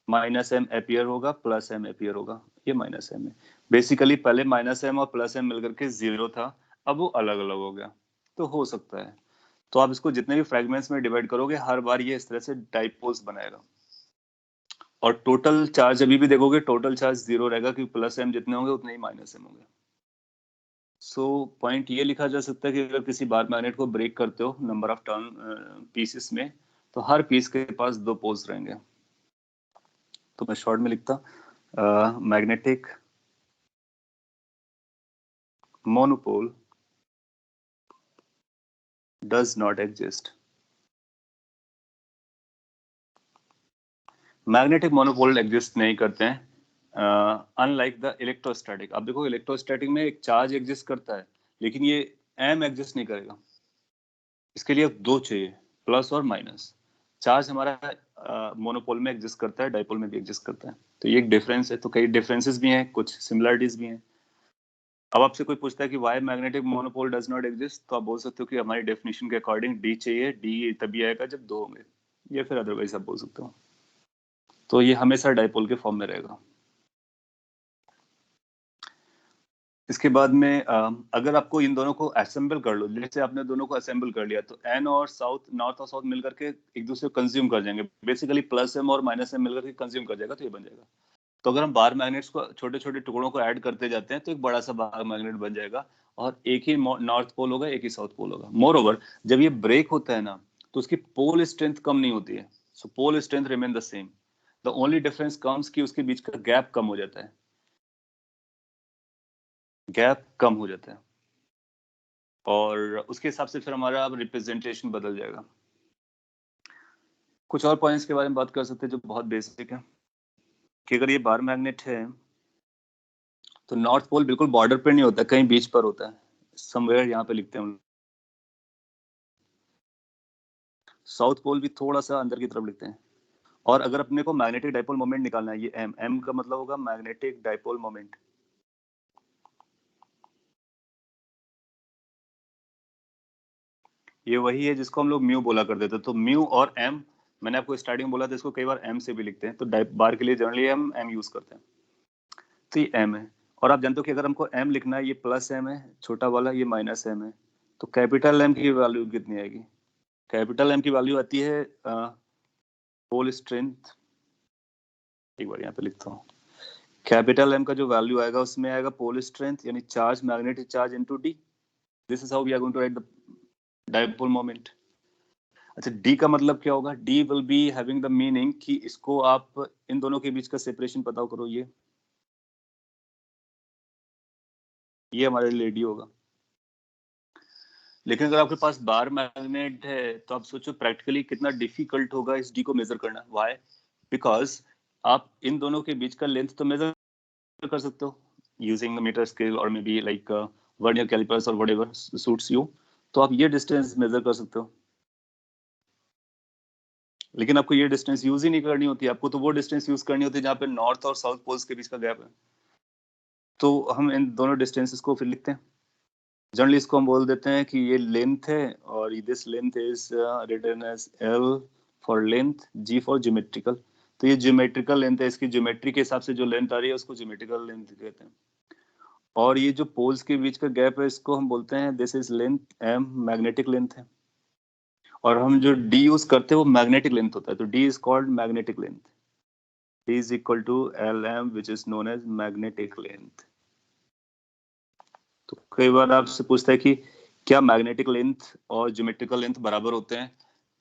माइनस एम अपियर होगा, प्लस एम अपियर होगा, ये माइनस एम है। बेसिकली पहले माइनस एम और प्लस एम मिलकर के जीरो था, अब वो अलग अलग हो गया। तो हो सकता है, तो आप इसको जितने भी फ्रेगमेंट्स में डिवाइड करोगे हर बार ये इस तरह से डाइपोल्स बनाएगा। और टोटल चार्ज अभी भी देखोगे, टोटल चार्ज जीरो रहेगा क्योंकि प्लस एम जितने होंगे उतने ही माइनस एम होंगे। सो पॉइंट ये लिखा जा सकता है कि अगर किसी बार मैग्नेट को ब्रेक करते हो नंबर ऑफ टर्न पीसेस में, तो हर पीस के पास दो पोल्स रहेंगे। तो मैं शॉर्ट में लिखता magnetic monopole does not exist. Magnetic monopole exist नहीं करते हैं, अनलाइक द इलेक्ट्रोस्टैटिक। अब देखो इलेक्ट्रोस्टैटिक में एक चार्ज एग्जिस्ट करता है, लेकिन ये एम एग्जिस्ट नहीं करेगा। इसके लिए दो चाहिए, प्लस और माइनस। चार्ज हमारा मोनोपोल में एग्जिस्ट करता है, डाइपोल में भी एग्जिस्ट करता है। तो ये एक डिफरेंस है। तो कई डिफरेंसेस भी हैं, कुछ सिमिलरिटीज भी हैं। अब आपसे कोई पूछता है कि why magnetic monopole does not exist, तो आप बोल सकते हो कि हमारी डेफिनेशन के अकॉर्डिंग डी चाहिए, डी तभी आएगा जब दो होंगे, या फिर अदरवाइज आप बोल सकते हो। तो ये हमेशा डाइपोल के फॉर्म में रहेगा। इसके बाद में अगर आपको इन दोनों को असेंबल कर लो, जैसे आपने दोनों को असेंबल कर लिया, तो एन और साउथ, नॉर्थ और साउथ मिलकर के एक दूसरे को कंज्यूम कर जाएंगे। बेसिकली प्लस एम और माइनस एम मिलकर के कंज्यूम कर जाएगा, तो ये बन जाएगा। तो अगर हम बार मैग्नेट्स को छोटे छोटे टुकड़ों को ऐड करते जाते हैं तो एक बड़ा सा बार मैग्नेट बन जाएगा और एक ही नॉर्थ पोल होगा, एक ही साउथ पोल होगा। मोर ओवर जब ये ब्रेक होता है ना तो उसकी पोल स्ट्रेंथ कम नहीं होती है, so pole strength remain the same. The only difference comes कि उसके बीच का गैप कम हो जाता है, गैप कम हो जाता है, और उसके हिसाब से फिर हमारा अब रिप्रेजेंटेशन बदल जाएगा। कुछ और पॉइंट्स के बारे में बात कर सकते हैं जो बहुत बेसिक है कि अगर ये बार मैग्नेट है तो नॉर्थ पोल बिल्कुल बॉर्डर पे नहीं होता, कहीं बीच पर होता है, समवेयर यहाँ पे लिखते हैं हम। साउथ पोल भी थोड़ा सा अंदर की तरफ लिखते हैं। और अगर अपने को मैग्नेटिक डाइपोल मोमेंट निकालना है, ये एम का मतलब होगा मैग्नेटिक डाइपोल मोमेंट। ये वही है जिसको हम लोग म्यू बोला करते थे। तो म्यू और एम, मैंने आपको स्टार्टिंग बोला था, इसको कई बार एम से भी लिखते हैं, तो बार के लिए जनरली हम एम यूज करते हैं। तो ये एम है, और आप जानते हो कि अगर हमको एम लिखना है, ये प्लस एम है छोटा वाला, ये माइनस एम है, तो कैपिटल एम की वैल्यू कितनी आएगी? कैपिटल एम की वैल्यू आती है पोल स्ट्रेंथ। एक बार यहाँ पे लिखता हूँ, कैपिटल एम का जो वैल्यू आएगा उसमें आएगा पोल स्ट्रेंथ यानी चार्ज, magnetic charge into d. This is how we are going to write the dipole moment. अच्छा, डी का मतलब क्या होगा? D will be having the meaning कि इसको आप इन दोनों के बीच का सेपरेशन पता करो, ये हमारे लिए डी होगा। लेकिन अगर आपके पास बार मैग्नेट है तो आप सोचो प्रैक्टिकली कितना डिफिकल्ट होगा इस डी को मेजर करना। व्हाई? बिकॉज आप इन दोनों के बीच का लेंथ तो मेजर कर सकते हो यूजिंग मीटर स्केल और maybe like vernier callipers और व्हाटएवर सूट्स यू, तो आप ये डिस्टेंस मेजर कर सकते हो। लेकिन आपको ये डिस्टेंस यूज ही नहीं करनी होती, आपको तो वो डिस्टेंस यूज करनी होती है जहाँ पे नॉर्थ और साउथ पोल्स के बीच का गैप है। तो हम इन दोनों डिस्टेंसेस को फिर लिखते हैं। जनरली इसको हम बोल देते हैं कि ये लेंथ है और this length is written as L for length, G for geometrical. तो ये ज्योमेट्रिकल लेंथ है, इसकी ज्योमेट्री के हिसाब से जो लेंथ आ रही है उसको ज्योमेट्रिकल लेंथ कहते हैं। और ये जो पोल्स के बीच का गैप है इसको हम बोलते हैं this is length m, magnetic length है। और हम जो डी यूज करते हैं वो मैग्नेटिक लेंथ होता है, तो D is called magnetic length. D is equal to L M which is known as magnetic length. तो कई बार आपसे पूछता है कि क्या मैग्नेटिक लेंथ और ज्योमेट्रिकल लेंथ बराबर होते हैं,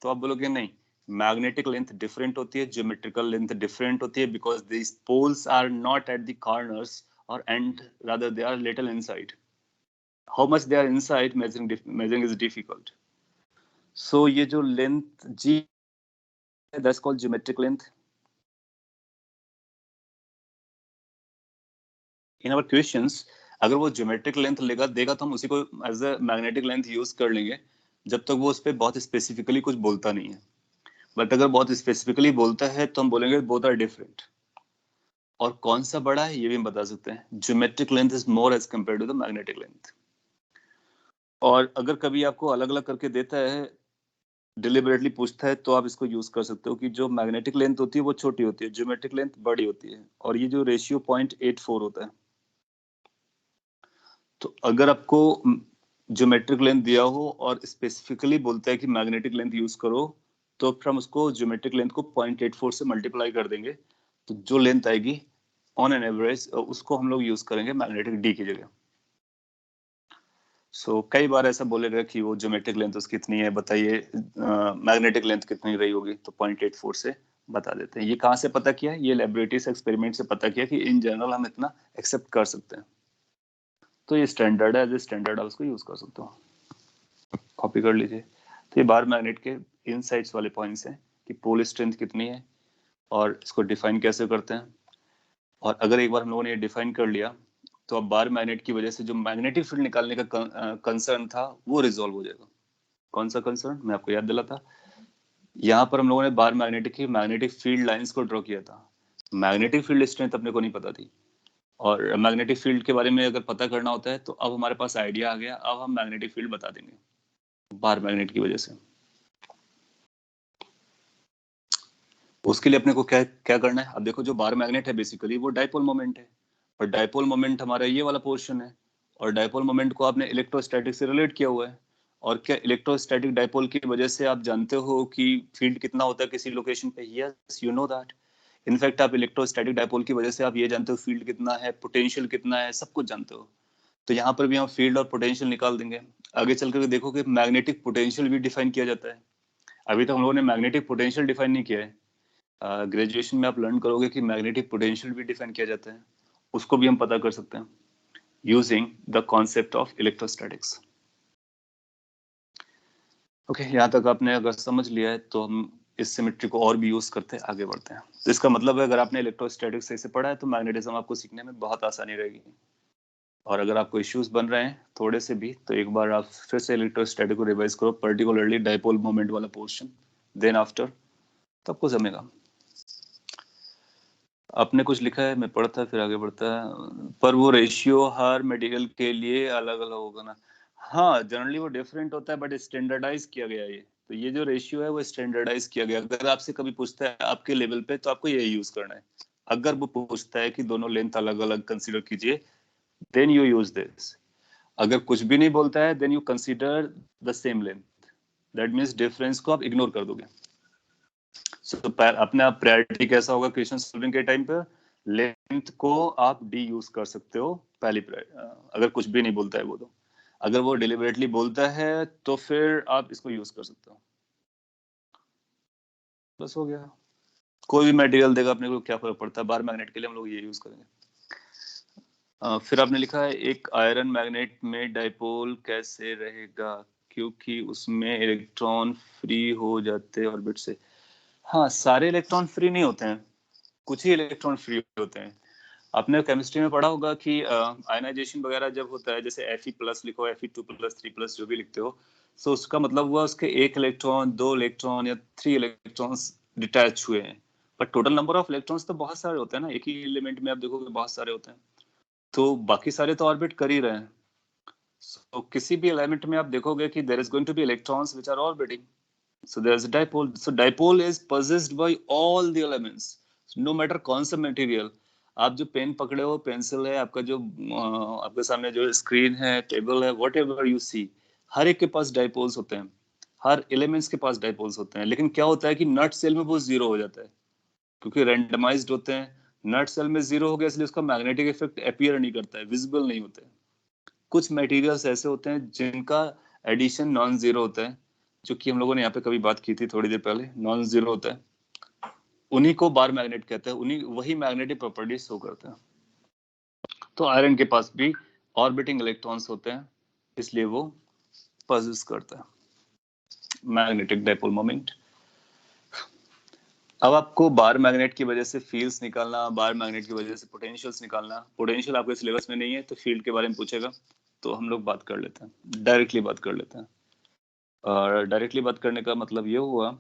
तो आप बोलोगे नहीं, मैग्नेटिक लेंथ डिफरेंट होती है, ज्योमेट्रिकल लेंथ डिफरेंट होती है, because these poles are not at the corners और end, rather they are little inside. How much they are inside measuring is difficult. So ये जो लेंथ जी है that's called geometric length. In our questions अगर वो geometric length देगा तो हम उसी को as a magnetic length use कर लेंगे जब तक वो उस पर बहुत स्पेसिफिकली कुछ बोलता नहीं है। बट अगर बहुत स्पेसिफिकली बोलता है तो हम बोलेंगे बोथ आर डिफरेंट। और कौन सा बड़ा है ये भी हम बता सकते हैं, geometric length is more as compare to the magnetic length. और अगर कभी आपको अलग अलग करके देता है, डिलिबरेटली पूछता है, तो आप इसको यूज कर सकते हो कि जो मैग्नेटिक लेंथ होती है वो छोटी होती है, ज्योमेट्रिक लेंथ बड़ी होती है, और ये जो रेशियो 0.84 होता है। तो अगर आपको ज्योमेट्रिक लेंथ दिया हो और स्पेसिफिकली बोलता है कि मैग्नेटिक लेंथ यूज करो, तो फिर हम उसको ज्योमेट्रिक लेंथ को 0.84 से मल्टीप्लाई कर देंगे, तो जो लेंथ आएगी ऑन एन एवरेज उसको हम लोग यूज करेंगे मैग्नेटिक डी की जगह। सो कई बार ऐसा बोलेगा कि वो ज्योमेट्रिक लेंथ उसकी कितनी है बताइए, मैग्नेटिक लेंथ कितनी रही होगी, तो 0.84 से बता देते हैं। ये कहाँ से पता किया? ये लेबोरेटरी से एक्सपेरिमेंट से पता किया कि इन जनरल हम इतना एक्सेप्ट कर सकते हैं। तो ये स्टैंडर्ड है, एज ए स्टैंडर्ड आप उसको यूज कर सकते हो, कॉपी कर लीजिए। तो ये बार मैग्नेट के इनसाइट्स वाले पॉइंट्स हैं कि पोल स्ट्रेंथ कितनी है और इसको डिफाइन कैसे करते हैं। और अगर एक बार हम लोगों ने ये डिफाइन कर लिया तो अब बार मैग्नेट की वजह से जो मैग्नेटिक फील्ड निकालने का कंसर्न था वो रिजॉल्व हो जाएगा। कौन सा कंसर्न? मैं आपको याद दिलाता। यहाँ पर हम लोगों ने बार मैग्नेटिक की मैग्नेटिक फील्ड लाइंस को ड्रॉ किया था। मैग्नेटिक फील्ड स्ट्रेंथ अपने को नहीं पता थी, और मैग्नेटिक फील्ड के बारे में अगर पता करना होता है तो अब हमारे पास आइडिया आ गया, अब हम मैग्नेटिक फील्ड बता देंगे बार मैग्नेट की वजह से। उसके लिए अपने को क्या क्या करना है? अब देखो, जो बार मैग्नेट है बेसिकली वो डाइपोल मोमेंट है, और डाइपोल मोमेंट हमारा ये वाला पोर्शन है, और डाइपोल मोमेंट को आपने इलेक्ट्रोस्टैटिक से रिलेट किया हुआ है। और क्या इलेक्ट्रोस्टैटिक डाइपोल की वजह से आप जानते हो कि फील्ड कितना होता है किसी लोकेशन पे? Yes, you know that in fact आप इलेक्ट्रोस्टैटिक डायपोल की वजह से आप ये जानते हो फील्ड कितना है, पोटेंशियल कितना है, सब कुछ जानते हो। तो यहाँ पर भी हम फील्ड और पोटेंशियल निकाल देंगे। आगे चल कर देखो कि मैग्नेटिक पोटेंशियल भी डिफाइन किया जाता है। अभी तक हम लोगों ने मैग्नेटिक पोटेंशियल डिफाइन नहीं किया है। ग्रेजुएशन में आप लर्न करोगे कि मैग्नेटिक पोटेंशियल भी डिफाइन किया जाता है, उसको भी हम पता कर सकते हैं using the concept of electrostatics. Okay, यहाँ तक आपने अगर समझ लिया है तो हम इस सिमेट्री को और भी यूज करते हैं, आगे बढ़ते हैं। तो इसका मतलब है अगर आपने इलेक्ट्रोस्टैटिक्स सही से पढ़ा है तो मैग्नेटिज्म आपको सीखने में बहुत आसानी रहेगी। और अगर आपको इश्यूज बन रहे हैं थोड़े से भी तो एक बार आप फिर से इलेक्ट्रोस्टैटिक को रिवाइज करो, पर्टिकुलरली डाइपोल मोमेंट वाला पोर्शन, देन आफ्टर तो आपको जमेगा। आपने कुछ लिखा है, मैं पढ़ता फिर आगे बढ़ता है। पर वो रेशियो हर मटेरियल के लिए अलग अलग होगा ना? हाँ, जनरली वो डिफरेंट होता है बट स्टैंडर्डाइज किया गया है। तो ये जो रेशियो है वो स्टैंडर्डाइज किया गया। अगर आपसे कभी पूछता है आपके लेवल पे तो आपको यही यूज करना है। अगर वो पूछता है कि दोनों लेंथ अलग अलग कंसीडर कीजिए, देन यू यूज दिस। अगर कुछ भी नहीं बोलता है then you consider the same length. That means difference को आप इग्नोर कर दोगे। So, अपना प्रायोरिटी कैसा होगा क्वेश्चन सॉल्विंग के टाइम पर? लेंथ को आप डी यूज कर सकते हो पहली अगर कुछ भी नहीं बोलता है वो तो। अगर वो डिलिबरेटली बोलता है तो फिर आप इसको यूज कर सकते हो। बस हो गया। कोई भी मटेरियल देगा अपने को क्या फर्क पड़ता है, बार मैग्नेट के लिए हम लोग ये यूज करेंगे। फिर आपने लिखा है एक आयरन मैग्नेट में डाइपोल कैसे रहेगा क्योंकि उसमें इलेक्ट्रॉन फ्री हो जाते हैं ऑर्बिट से। हाँ, सारे इलेक्ट्रॉन फ्री नहीं होते हैं, कुछ ही इलेक्ट्रॉन फ्री होते हैं। आपने केमिस्ट्री में पढ़ा होगा कि आयनाइजेशन वगैरह जब होता है, जैसे Fe+ लिखो, Fe2+, 3+ जो भी लिखते हो, तो उसका मतलब हुआ उसके 1 इलेक्ट्रॉन, 2 इलेक्ट्रॉन या 3 इलेक्ट्रॉन्स डिटैच हुए हैं। पर टोटल नंबर ऑफ इलेक्ट्रॉन्स तो बहुत सारे होते हैं ना, एक ही एलिमेंट में आप देखोगे बहुत सारे होते हैं। तो बाकी सारे तो ऑर्बिट कर ही रहे हैं। तो किसी भी एलिमेंट में आप देखोगे कि there is going to be electrons which are orbiting. So there's a dipole. So dipole is possessed by all the elements, no matter कौन सा मटेरियल। आप जो पेन पकड़े हो, पेंसिल है, आपका जो आपके सामने जो स्क्रीन है, टेबल है, वट एवर यू सी, हर एक के पास डाइपोल्स होते हैं, हर एलिमेंट्स के पास डाइपोल्स होते हैं। लेकिन क्या होता है कि नट सेल में वो जीरो हो जाता है क्योंकि रैंडमाइज्ड होते हैं। नट सेल में जीरो हो गया इसलिए उसका मैग्नेटिक इफेक्ट अपीयर नहीं करता है, विजिबल नहीं होता है। कुछ मटेरियल्स ऐसे होते हैं जिनका एडिशन नॉन जीरो होता है, जो कि हम लोगों ने यहाँ पे कभी बात की थी थोड़ी देर पहले, नॉन जीरो होता है। उन्हीं को बार मैग्नेट कहते हैं, उन्हीं वही मैग्नेटिक प्रॉपर्टीज शो करते हैं। तो आयरन के पास भी ऑर्बिटिंग इलेक्ट्रॉन्स होते हैं, इसलिए वो पजेस करता है मैग्नेटिक डाइपोल मोमेंट। अब आपको बार मैग्नेट की वजह से फील्ड्स निकालना, बार मैग्नेट की वजह से पोटेंशियल्स निकालना। पोटेंशियल आपके सिलेबस में नहीं है तो फील्ड के बारे में पूछेगा तो हम लोग बात कर लेते हैं, डायरेक्टली बात कर लेते हैं। और डायरेक्टली बात करने का मतलब ये हुआ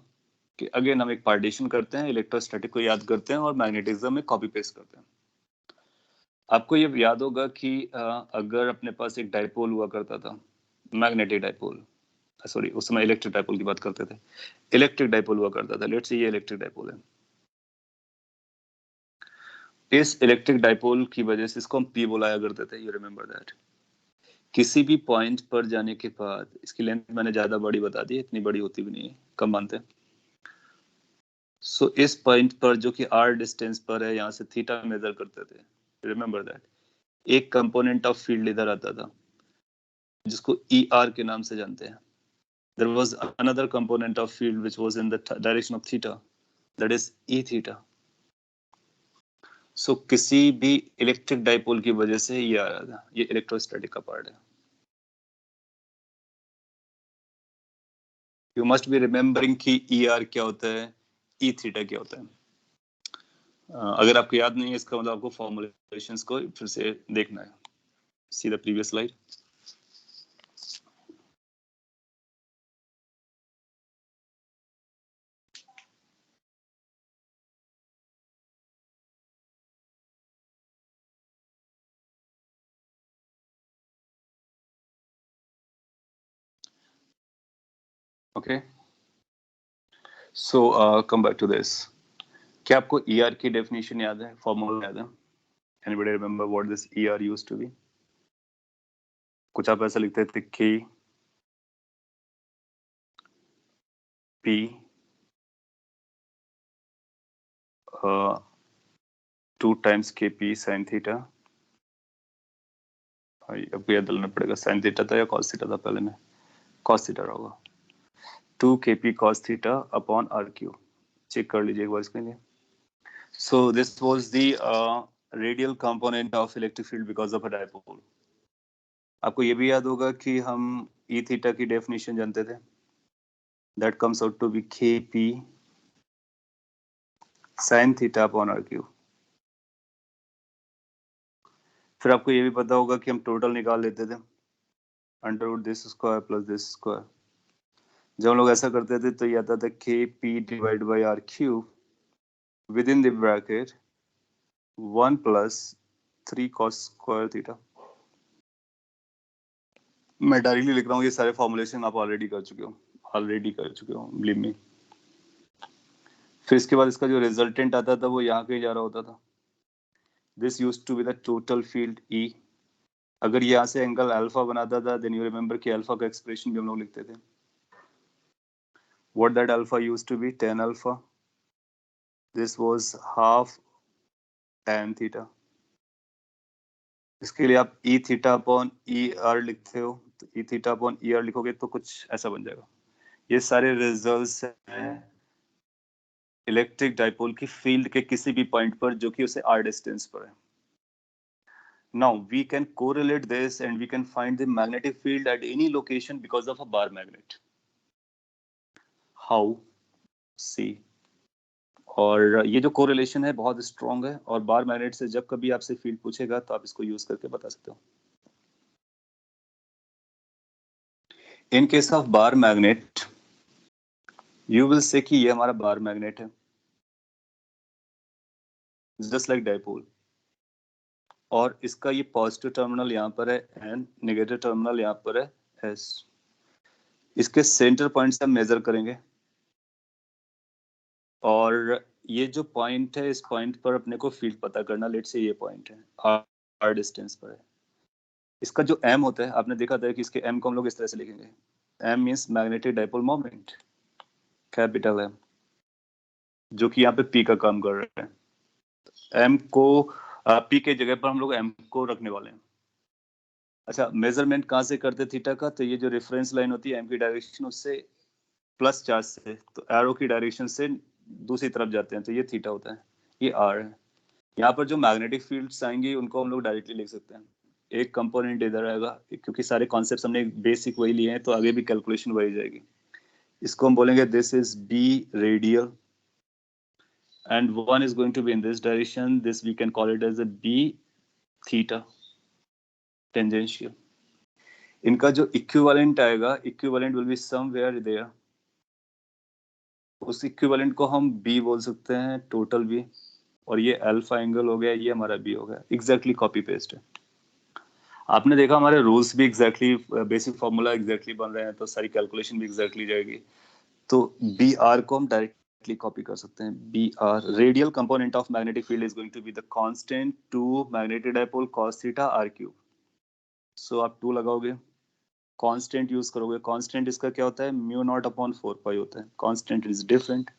कि अगेन हम एक पार्टीशन करते हैं, इलेक्ट्रोस्टैटिक को याद करते हैं और मैग्नेटिज्म में कॉपी पेस्ट करते हैं। आपको ये याद होगा कि अगर अपने पास एक डाइपोल हुआ करता था, मैग्नेटिक डाइपोल, सॉरी उस समय इलेक्ट्रिक डाइपोल की बात करते थे, इलेक्ट्रिक डाइपोल हुआ करता था। लेट्स से ये इलेक्ट्रिक डाइपोल है। इस इलेक्ट्रिक डाइपोल की वजह से इसको हम पी बुलाया करते थे, यू रिमेम्बर दैट। किसी भी पॉइंट पर जाने के बाद, इसकी लेंथ मैंने ज्यादा बड़ी बता दी, इतनी बड़ी होती भी नहीं है, कम मानते हैं। सो इस पॉइंट पर जो कि r डिस्टेंस पर है, यहाँ से थीटा मेजर करते थे, रिमेम्बर दैट। एक कंपोनेंट ऑफ फील्ड इधर आता था जिसको ER के नाम से जानते हैं। There was another component of field which was in the direction of theta, that is E theta. So किसी भी इलेक्ट्रिक डाइपोल की वजह से ये आ रहा था, ये इलेक्ट्रोस्टैटिक का पार्ट है। You must be remembering कि ER क्या होता है, E theta क्या होता है। अगर आपको याद नहीं है इसका मतलब आपको फॉर्मुलेशंस को फिर से देखना है। See the previous slide. Okay. So come back to this. क्या आपको ER की डेफिनेशन याद है, फॉर्मूला याद है? Anybody remember what this ER used to be? कुछ आप ऐसा लिखते थे K P 2 times kp sin theta. अब याद दिलाना पड़ेगा sin theta था या cos theta था पहले में, cos theta होगा. 2 kp cos theta upon r cube. Check कर लीजिए एक बार इसके लिए. So this was the radial component of electric field because of a dipole. आपको ये भी याद होगा कि हम E थीटा की डेफिनेशन जानते थे. That comes out to be kp sin theta upon r cube. फिर आपको ये भी पता होगा कि हम टोटल निकाल लेते थे, under root this square plus this square. जब हम लोग ऐसा करते थे तो ये आता था kp divide by R cube within the bracket 1 plus 3 cos square theta. मैं डायरेक्टली लिख रहा हूँ, ये सारे फॉर्मुलेशन आप ऑलरेडी कर चुके हो, बिलीव मी. फिर इसके बाद इसका जो रिजल्टेंट आता था वो यहाँ कहीं जा रहा होता था. This used to be the total field E. अगर यहाँ से एंगल अल्फा बनाता था देन यू रिमेंबर कि अल्फा का एक्सप्रेशन भी हम लोग लिखते थे. What that alpha used to be, tan alpha. This was half tan theta. इसके लिए आप E theta upon ER लिखते हो, तो E theta upon ER लिखोगे तो कुछ ऐसा बन जाएगा. ये सारे रिजल्ट्स हैं इलेक्ट्रिक डाइपोल की फील्ड के किसी भी पॉइंट पर जो कि उसे r डिस्टेंस पर है. Now we can correlate this and we can find the magnetic field at any location because of a bar magnet. How? See. और ये जो कोरिलेशन है बहुत स्ट्रॉन्ग है, और बार मैग्नेट से जब कभी आपसे फील्ड पूछेगा तो आप इसको यूज करके बता सकते हो. In case of bar magnet you will say कि ये हमारा बार मैग्नेट है जस्ट लाइक डाइपोल, और इसका ये पॉजिटिव टर्मिनल यहाँ पर है एंड नेगेटिव टर्मिनल यहाँ पर है एस. इसके सेंटर पॉइंट से हम मेजर करेंगे, और ये जो पॉइंट है इस पॉइंट पर अपने को फील्ड पता करना. लेट से ये पॉइंट है r डिस्टेंस पर है. इसका जो m होता है आपने देखा था कि इसके m को हम लोग इस तरह से लिखेंगे. m means magnetic dipole moment, capital M, जो कि यहाँ पे p का काम कर रहा है. m को p के जगह पर हम लोग m को रखने वाले हैं. अच्छा, मेजरमेंट कहाँ से करते थीटा का, तो ये जो रेफरेंस लाइन होती है m की डायरेक्शन उससे प्लस चार्ज से, तो एरो की डायरेक्शन से दूसरी तरफ जाते हैं, तो ये थीटा होता है, ये r है. यहाँ पर जो मैग्नेटिक फील्ड्स आएंगी उनको हम लोग डायरेक्टली लिख सकते हैं. एक कंपोनेंट इधर आएगा, क्योंकि सारे कॉन्सेप्ट्स हमने बेसिक वही लिए हैं तो आगे भी कैलकुलेशन वही जाएगी. इसको हम बोलेंगे this is b radial and one is going to be in this direction. This we can call it as a b theta tangential. इनका जो इक्विवेलेंट आएगा, equivalent will be somewhere there. उस इक्विवेलेंट को हम b बोल सकते हैं, total b, और ये अल्फा एंगल हो गया, ये हमारा b हो गया. एग्जैक्टली कॉपी पेस्ट है. आपने देखा हमारे रूल्स भी एग्जैक्टली, बेसिक फार्मूला एग्जैक्टली बन रहे हैं, तो सारी कैलकुलेशन भी एग्जैक्टली जाएगी. तो बी आर को हम डायरेक्टली कॉपी कर सकते हैं. B r radial component of magnetic field is going to be the constant to magnetic dipole cos theta r cube. So आप 2 लगाओगे, कांस्टेंट यूज करोगे. कांस्टेंट इसका क्या होता है, म्यू नॉट अपॉन 4 पाई होता है. Constant is different.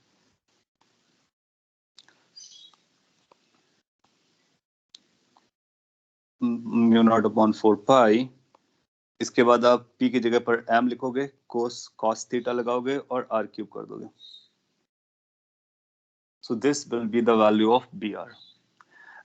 Mu naught upon 4 पाई. इसके बाद आप p की जगह पर m लिखोगे, cos थीटा लगाओगे और r क्यूब कर दोगे. So this will be the value of br.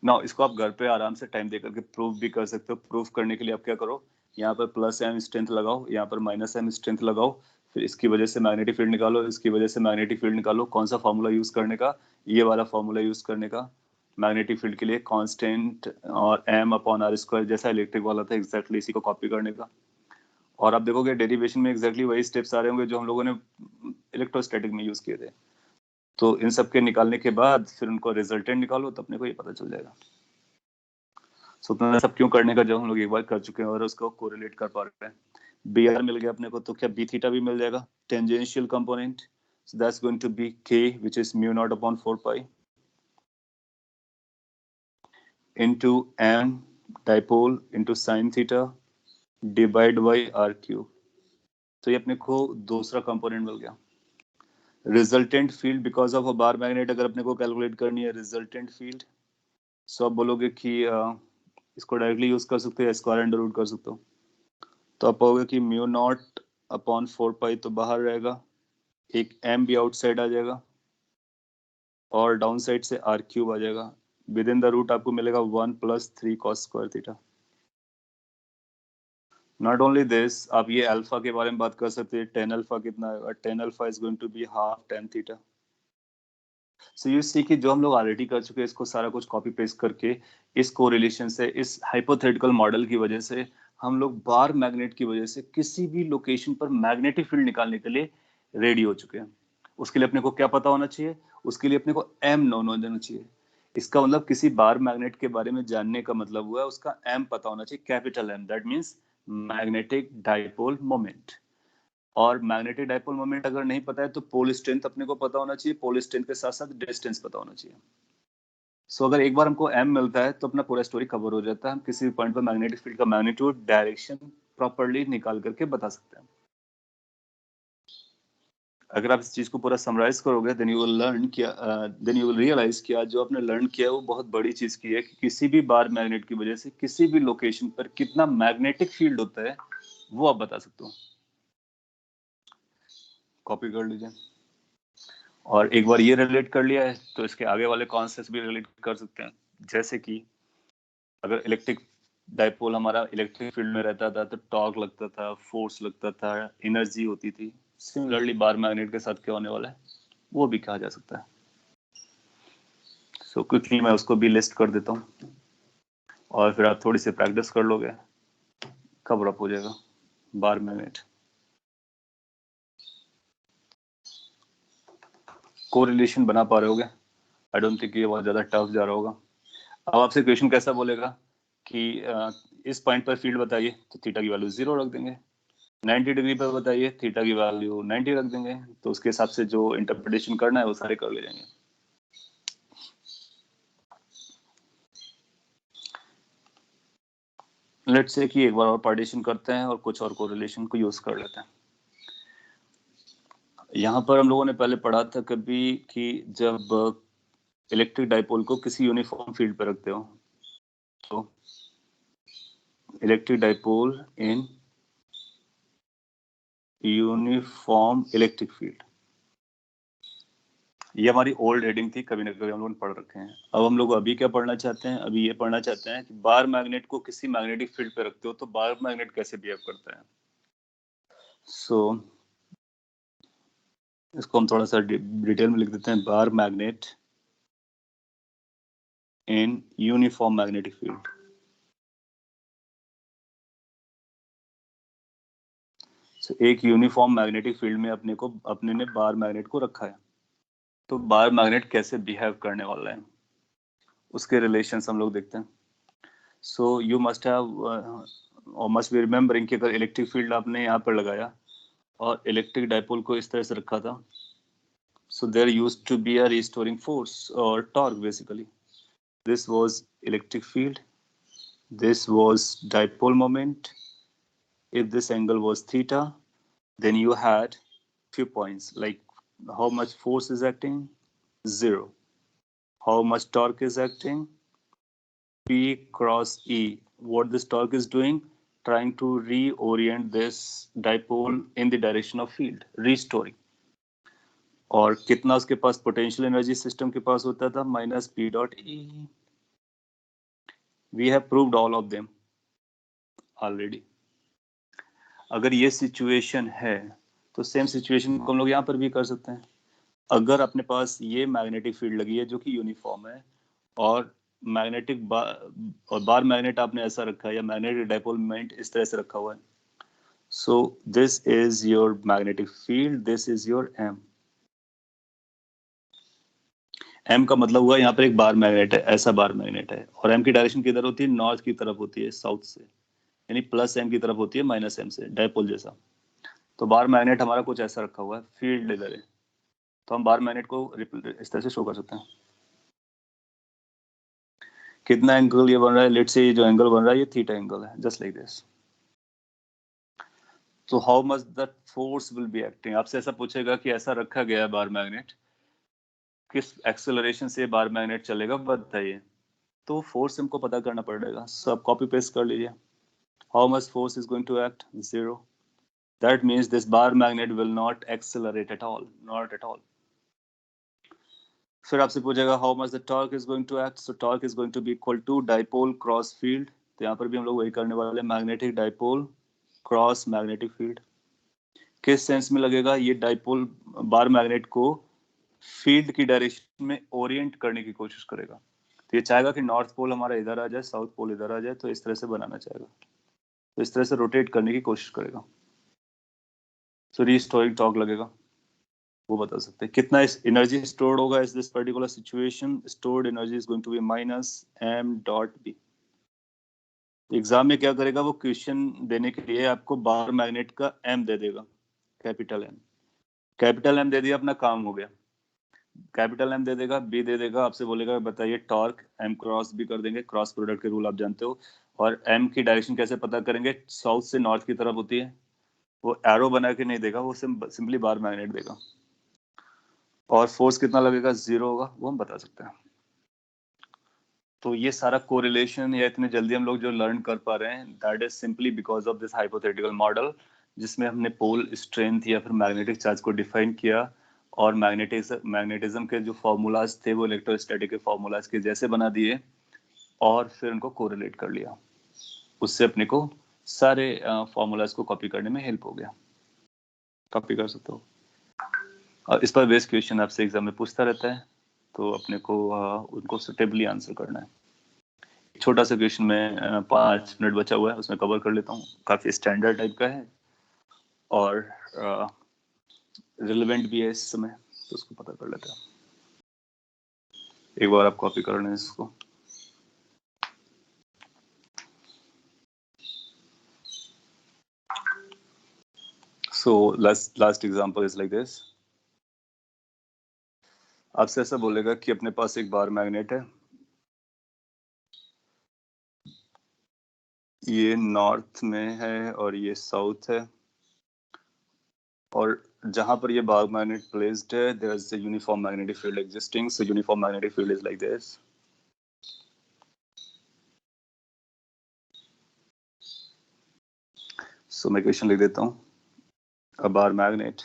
Now इसको आप घर पे आराम से टाइम देकर के प्रूफ भी कर सकते हो. प्रूफ करने के लिए आप क्या करो, यहाँ पर प्लस m स्ट्रेंथ लगाओ, यहाँ पर माइनस m स्ट्रेंथ लगाओ, फिर इसकी वजह से मैग्नेटिक फील्ड निकालो, इसकी वजह से मैग्नेटिक फील्ड निकालो. कौन सा फॉर्मूला यूज करने का, ये वाला फॉर्मूला यूज करने का. मैग्नेटिक फील्ड के लिए कांस्टेंट और m अपॉन r स्क्वायर जैसा इलेक्ट्रिक वाला था, एग्जैक्टली इसी को कॉपी करने का. और आप देखोगे डेरिवेशन में एग्जैक्टली वही स्टेप्स आ रहे होंगे जो हम लोगों ने इलेक्ट्रोस्टैटिक में यूज किए थे. तो इन सब के निकालने के बाद फिर उनको रिजल्टेंट निकालो तो अपने को ये पता चल जाएगा. सो इतना सब क्यों करने का, जब हम लोग एक बार कर चुके हैं और उसको कोरिलेट कर पा रहे हैं. बी आर मिल गया अपने को, तो क्या बी थीटा भी मिल जाएगा, tangential component. So that's going to be k which is mu naught upon 4 pi into m dipole into sin theta divide by r cube. तो ये अपने को दूसरा कंपोनेंट मिल गया. Resultant field because of a bar magnet अगर अपने को कैलकुलेट करनी है, रिजल्टेंट फील्ड, सो आप बोलोगे कि इसको डायरेक्टली यूज कर सकते हो, स्क्वायर अंडर रूट कर सकते हो, तो आप पाओगे कि म्यू नॉट अपॉन 4 पाई तो बाहर रहेगा, एक एम भी आउटसाइड आ जाएगा और डाउन साइड से आर क्यूब आ जाएगा। विद इन द रूट आपको मिलेगा 1 + 3 cos square theta. Not only this, आप ये अल्फा के बारे में बात कर सकते हैं। टेन अल्फा कितना आएगा? Tan alpha is going to be half tan theta. So you see कि जो हम लोग ऑलरेडी कर चुके हैं इसको सारा कुछ कॉपी पेस्ट करके इस कोरिलेशन से, इस हाइपोथेटिकल मॉडल की वजह से हम लोग बार मैग्नेट की वजह से किसी भी लोकेशन पर मैग्नेटिक फील्ड निकालने के लिए रेडी हो चुके हैं। उसके लिए अपने को क्या पता होना चाहिए? उसके लिए अपने को एम नोन हो जाना चाहिए। इसका मतलब किसी बार मैग्नेट के बारे में जानने का मतलब हुआ है उसका एम पता होना चाहिए, capital M, that means magnetic dipole moment. और मैग्नेटिक डाइपोल मोमेंट अगर नहीं पता है तो पोल स्ट्रेंथ अपने को पता होना चाहिए, पोल स्ट्रेंथ के साथ साथ डिस्टेंस पता होना चाहिए। सो अगर एक बार हमको एम मिलता है तो अपना पूरा स्टोरी कवर हो जाता है। हम किसी भी पॉइंट पर मैग्नेटिक फील्ड का मैग्नीट्यूड, डायरेक्शन प्रॉपर्ली निकाल करके बता सकते हैं। अगर आप इस चीज को पूरा समराइज करोगे देन यू विल लर्न किया, देन यू विल रियलाइज कि आज जो आपने लर्न किया है वो बहुत बड़ी चीज की है कि किसी भी बार मैग्नेट की वजह से किसी भी लोकेशन पर कितना मैग्नेटिक फील्ड होता है वो आप बता सकते हो। कॉपी कर लीजिए। और एक बार ये रिलेट कर लिया है तो इसके आगे वाले कॉन्सेप्ट्स भी रिलेट कर सकते हैं। जैसे कि अगर इलेक्ट्रिक डाइपोल हमारा इलेक्ट्रिक फील्ड में रहता था तो टॉर्क लगता था, फोर्स लगता था, एनर्जी होती थी। सिमिलरली बार मैग्नेट के साथ क्या होने वाला है वो भी कहा जा सकता है। सो क्विकली मैं उसको भी लिस्ट कर देता हूँ और फिर आप थोड़ी सी प्रैक्टिस कर लोगे, कवर अप हो जाएगा बार मैग्नेट। कोरिलेशन बना पा रहे होगे? आई डोंट थिंक ये बहुत ज्यादा टफ जा रहा होगा। अब आपसे क्वेश्चन कैसा बोलेगा कि इस पॉइंट पर फील्ड बताइए, तो थीटा की वैल्यू 0 रख देंगे। 90 डिग्री पर बताइए, थीटा की वैल्यू 90 रख देंगे। तो उसके हिसाब से जो इंटरप्रिटेशन करना है वो सारे कर ले जाएंगे। लेट्स से कि एक बार और पार्टीशन करते हैं और कुछ और कोरिलेशन को यूज कर लेते हैं। यहाँ पर हम लोगों ने पहले पढ़ा था कभी कि जब इलेक्ट्रिक डाइपोल को किसी यूनिफॉर्म फील्ड पर रखते हो तो electric dipole in uniform electric field, ये हमारी ओल्ड हेडिंग थी, कभी ना कभी हम लोग पढ़ रखे हैं। अब हम लोग अभी क्या पढ़ना चाहते हैं? अभी ये पढ़ना चाहते हैं कि बार मैग्नेट को किसी मैग्नेटिक फील्ड पे रखते हो तो बार मैग्नेट कैसे बिहेव करता है। सो इसको हम थोड़ा सा डिटेल में लिख देते हैं। Bar magnet in uniform magnetic field. So एक यूनिफॉर्म मैग्नेटिक फील्ड में अपने ने बार मैग्नेट को रखा है, तो बार मैग्नेट कैसे बिहेव करने वाला है उसके रिलेशंस हम लोग देखते हैं। सो यू मस्ट हैव और मस्ट बी रिमेम्बरिंग कि अगर इलेक्ट्रिक फील्ड आपने यहाँ पर लगाया और इलेक्ट्रिक डाइपोल को इस तरह से रखा था, so there used to be a restoring force or torque basically. This was electric field, this was dipole moment. If this angle was theta, then you had few points like how much force is acting, 0. How much torque is acting, P cross E. What this torque is doing, trying to reorient this dipole in the direction of field, restoring. और कितना उसके पास potential energy system के पास होता था, -P.E. We have proved all of them already. अगर ये situation है तो सेम सिचुएशन को हम लोग यहाँ पर भी कर सकते हैं। अगर अपने पास ये मैग्नेटिक फील्ड लगी है जो कि यूनिफॉर्म है और बार मैग्नेट आपने ऐसा रखा है या मैग्नेटिक डाइपोल मोमेंट इस तरह से रखा हुआ है, so this is your magnetic field, this is your M. M का मतलब हुआ यहाँ पर एक बार मैग्नेट है, ऐसा बार मैग्नेट है, और एम की डायरेक्शन किधर होती है? नॉर्थ की तरफ होती है, साउथ से, यानी प्लस एम की तरफ होती है माइनस एम से, डाइपोल जैसा। तो बार मैग्नेट हमारा कुछ ऐसा रखा हुआ है, फील्ड इधर है, तो हम बार मैग्नेट को इस तरह से शो कर सकते हैं। कितना एंगल ये बन रहा है? लेट्स से ये जो एंगल बन रहा है ये थीटा एंगल है, जस्ट लाइक दिस। तो how much that force will be acting, आपसे ऐसा पूछेगा कि ऐसा रखा गया है बार मैग्नेट, किस एक्सेलरेशन से बार मैग्नेट चलेगा बताइए। तो फोर्स हमको पता करना पड़ेगा, सो आप कॉपी पेस्ट कर लीजिए. How much force is going to act? 0. That means this bar magnet will not accelerate at all, not at all. फिर आपसे पूछेगा how much the torque is going to act. So torque is going to be equal to dipole cross field. तो यहाँ पर भी हम लोग वही करने वाले हैं, magnetic dipole cross magnetic field. किस सेंस में लगेगा? ये डाइपोल बार मैग्नेट को फील्ड की डायरेक्शन में ओरिएंट करने की कोशिश करेगा. तो ये चाहेगा कि नॉर्थ पोल हमारा इधर आ जाए, साउथ पोल इधर आ जाए, तो इस तरह से बनाना चाहेगा, तो इस तरह से रोटेट करने की कोशिश करेगा. सो रीस्टोरिंग टॉर्क लगेगा, वो बता सकते हैं. कितना एनर्जी स्टोर्ड होगा इस this particular situation? Stored energy is going to be minus m dot b. Exam में क्या करेगा? वो क्वेश्चन देने के लिए आपको बार मैग्नेट का m दे देगा, कैपिटल M. कैपिटल M दे दिया, अपना काम हो गया. कैपिटल M दे देगा, B दे देगा, आपसे बोलेगा बताइए टॉर्क, M क्रॉस B कर देंगे, क्रॉस प्रोडक्ट के रूल आप जानते हो. और M की डायरेक्शन कैसे पता करेंगे? साउथ से नॉर्थ की तरफ होती है, वो एरो बना के नहीं देगा, वो सिंपली बार मैग्नेट देगा. और फोर्स कितना लगेगा? 0 होगा, वो हम बता सकते हैं. तो ये सारा कोरिलेशन या इतने जल्दी हम लोग जो लर्न कर पा रहे हैं, that is simply because of this hypothetical model, जिसमें हमने पोल स्ट्रेंथ या फिर मैग्नेटिक चार्ज को डिफाइन किया और मैग्नेटिज्म के जो फॉर्मूलाज थे वो इलेक्ट्रोस्टैटिक के फॉर्मूलाज के जैसे बना दिए और फिर उनको कोरिलेट कर लिया. उससे अपने को सारे फॉर्मूलाज को कॉपी करने में हेल्प हो गया. कॉपी कर सकते हो. और इस पर बेस्ड क्वेश्चन आपसे एग्जाम में पूछता रहता है, तो अपने को उनको सुटेबली आंसर करना है. छोटा सा क्वेश्चन में 5 मिनट बचा हुआ है, उसमें कवर कर लेता हूँ. काफी स्टैंडर्ड टाइप का है और रिलेवेंट भी है इस समय, तो उसको पता कर लेते हैं. एक बार आप कॉपी कर लें इसको. So last example is like this. आपसे ऐसा बोलेगा कि अपने पास एक बार मैग्नेट है, ये नॉर्थ में है और ये साउथ है, और जहां पर ये बार मैग्नेट प्लेस्ड है there is a uniform magnetic field existing. So uniform magnetic field is like this. So मैं क्वेश्चन लिख देता हूँ. A bar magnet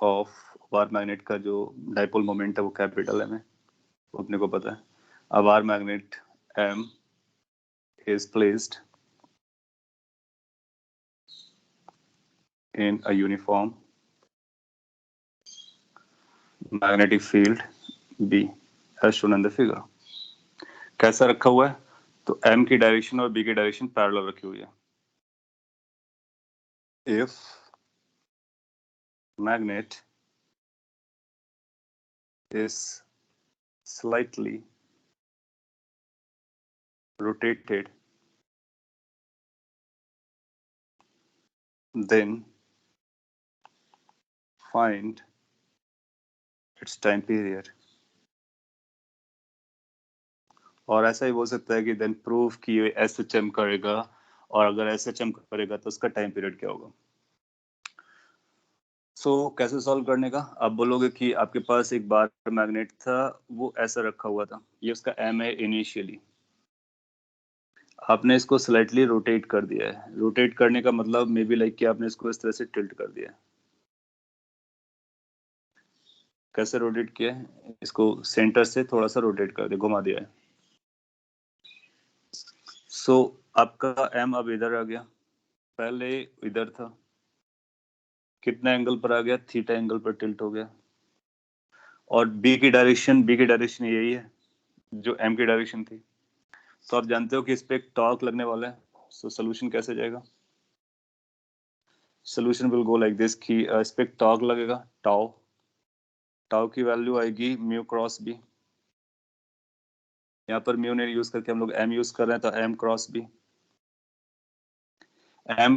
of, bar magnet का जो डाइपोल मोमेंट है वो कैपिटल M है, वो अपने को पता है. A bar magnet M is placed in a uniform magnetic field B as shown in the figure. कैसा रखा हुआ है? तो M की डायरेक्शन और B की डायरेक्शन पैरेलल रखी हुई है. If magnet is slightly rotated, then find its time period. और ऐसा ही बोल सकता है कि देन प्रूव कि ये SHM करेगा, और अगर SHM करेगा तो उसका टाइम पीरियड क्या होगा. कैसे सॉल्व करने का? आप बोलोगे कि आपके पास एक बार मैग्नेट था, वो ऐसा रखा हुआ था, ये उसका M है इनिशियली. आपने इसको स्लाइटली रोटेट कर दिया है. रोटेट करने का मतलब मे बी लाइक कि आपने इसको इस तरह से टिल्ट कर दिया है. कैसे रोटेट किया है? इसको सेंटर से थोड़ा सा रोटेट कर दिया, घुमा दिया है. आपका M अब इधर आ गया, पहले इधर था, कितना एंगल पर आ गया? थीटा एंगल पर टिल्ट हो गया. और B की डायरेक्शन यही है जो M की डायरेक्शन थी. तो आप जानते हो कि इस पे एक टॉर्क लगने वाला है. सोल्यूशन कैसे जाएगा? Solution will go like this कि इस पे एक टॉर्क लगेगा, टाउ की वैल्यू आएगी म्यू क्रॉस बी. यहाँ पर म्यू ने यूज करके हम लोग M यूज कर रहे हैं, तो M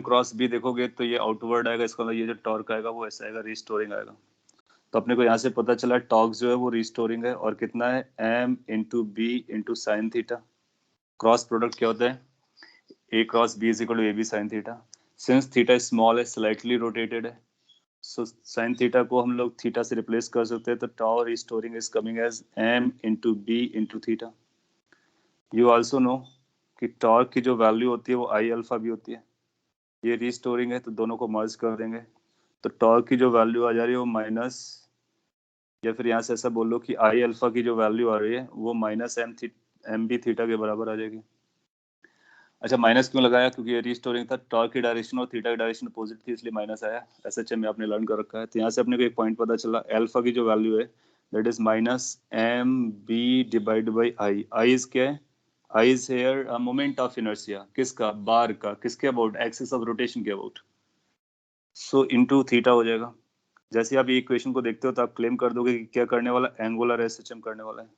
क्रॉस बी देखोगे तो ये आउटवर्ड आएगा. इसका मतलब ये जो टॉर्क आएगा वो ऐसा आएगा, रिस्टोरिंग आएगा. तो अपने को यहाँ से पता चला टॉर्क जो है वो रिस्टोरिंग है. और कितना है? M into B into sine theta. Cross product क्या होता है? A cross B is equal to AB sine theta. Since theta small है, स्लाइटली रोटेटेड है, सो साइन थीटा को हम लोग थीटा से रिप्लेस कर सकते हैं, तो tau restoring is coming as m into B into theta. You also know कि टॉर्क की जो वैल्यू होती है वो आई अल्फा भी होती है। ये रीस्टोरिंग है तो दोनों को मर्ज कर देंगे, तो टॉर्क की जो वैल्यू आ जा रही है वो माइनस, या फिर यहाँ से ऐसा बोल लो कि आई अल्फा की जो वैल्यू आ रही है वो माइनस एम बी थीटा के बराबर आ जाएगी। अच्छा, माइनस क्यों लगाया? क्योंकि ये रीस्टोरिंग था, टॉर्क की डायरेक्शन और थीटा की डायरेक्शन अपोजिट थी, इसलिए माइनस आया। एसएचएम में आपने लर्न कर रखा है। तो यहाँ से अपने को एक पॉइंट पता चला, अल्फा की जो वैल्यू है that is minus m B divide by I. I is क्या है? I is here moment of inertia. किसका? बार का। किसके अबाउट? एक्सिस ऑफ रोटेशन के अबाउट। सो इनटू थीटा हो जाएगा। जैसे आप ये इक्वेशन को देखते हो तो आप क्लेम कर दोगे कि क्या करने वाला? एंगुलर एसएचएम करने वाला है।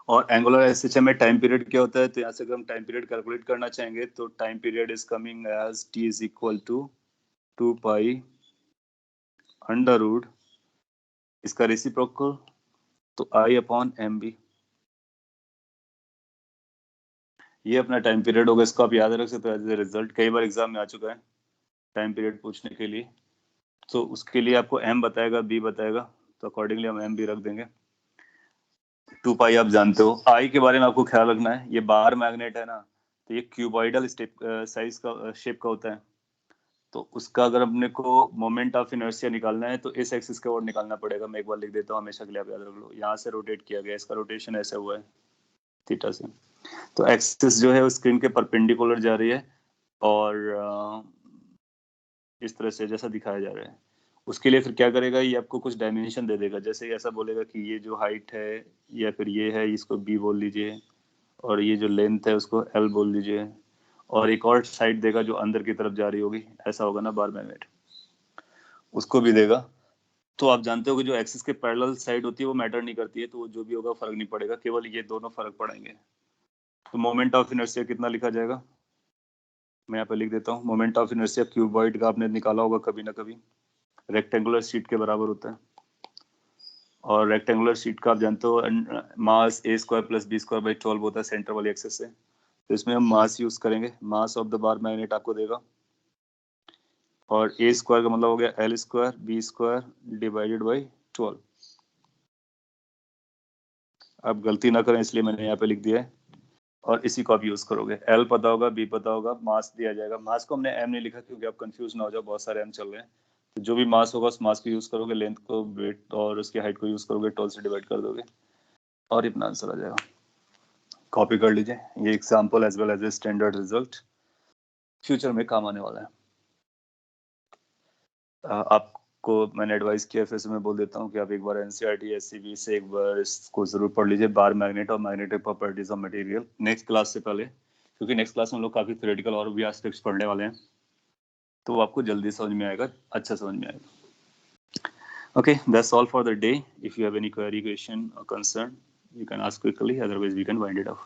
और एंगुलर एसएचएम में टाइम पीरियड क्या होता है? तो यहाँ से अगर हम टाइम पीरियड कैलकुलेट करना चाहेंगे तो time period is coming as T is equal to 2 pi under root, इसका रेसिप्रोकल तो आई अपॉन एम बी। ये अपना टाइम पीरियड होगा, इसको आप याद रख सकते हो एज ए रिजल्ट। कई बार एग्जाम में आ चुका है टाइम पीरियड पूछने के लिए, तो उसके लिए आपको एम बताएगा, बी बताएगा, तो अकॉर्डिंगली हम एम बी रख देंगे। 2 पाई आप जानते हो। आई के बारे में आपको ख्याल रखना है, ये बार मैग्नेट है ना, तो ये क्यूबॉइडल साइज का शेप का होता है। तो उसका अगर अपने को मोमेंट ऑफ इनर्शिया निकालना है तो इस एक्सिस के ओर निकालना पड़ेगा। मैं एक बार लिख देता हूँ, हमेशा के लिए आप याद रख लो। यहाँ से रोटेट किया गया, इसका रोटेशन ऐसे हुआ है थीटा से। तो एक्सिस जो है वो स्क्रीन के परपेंडिकुलर जा रही है और इस तरह से जैसा दिखाया जा रहा है। उसके लिए फिर क्या करेगा, ये आपको कुछ डायमेंशन दे देगा। जैसे ऐसा बोलेगा कि ये जो हाइट है या फिर ये है, इसको बी बोल लीजिए, और ये जो लेंथ है उसको एल बोल लीजिए, और एक और साइड देगा जो अंदर की तरफ जा रही होगी, ऐसा होगा ना बार मैग्नेट, उसको भी देगा। तो आप जानते हो कि जो एक्सिस के पैरेलल साइड होती है वो मैटर नहीं करती है, तो वो जो भी होगा फर्क नहीं पड़ेगा, केवल ये दोनों फर्क पड़ेंगे। तो मोमेंट ऑफ इनर्शिया कितना लिखा जाएगा? मैं यहाँ पे लिख देता हूँ। मोमेंट ऑफ इनर्शिया क्यूबॉइड का आपने निकाला होगा कभी ना कभी, रेक्टेंगुलर शीट के बराबर होता है। और रेक्टेंगुलर शीट का आप जानते हो mass a square plus b square by 12 होता है सेंटर वाली एक्सिस से। तो इसमें हम मास यूज करेंगे, mass of the bar magnet आपको देगा, और ए स्क्वायर का मतलब हो गया L square B square divided by 12। आप गलती ना करें इसलिए मैंने यहाँ पे लिख दिया है, और इसी को आप यूज करोगे। एल पता होगा, बी पता होगा, मास दिया जाएगा। मास को हमने एम नहीं लिखा क्योंकि आप कंफ्यूज ना हो जाओ, बहुत सारे एम चल रहे हैं। तो जो भी मास होगा उस मास को यूज करोगे, लेंथ को, वेट और उसकी हाइट को यूज करोगे, 12 से डिवाइड कर दोगे और ये अपना आंसर आ जाएगा। कॉपी कर लीजिए, ये example as well as a standard result future में काम आने वाला है। आपको मैंने एडवाइस किया, फिर से मैं बोल देता हूँ कि आप एक बार एनसीईआरटी एससीबी से एक बार इसको जरूर पढ़ लीजिए, बार मैग्नेट और magnetic properties of material, next class से पहले, क्योंकि नेक्स्ट क्लास में हम लोग काफी थ्योरेटिकल और भी एस्पेक्ट्स पढ़ने वाले हैं, तो वो आपको जल्दी समझ में आएगा, अच्छा समझ में आएगा। Okay, that's all for the day. If you have any query, question और concern, you can ask quickly, otherwise we can wind it off.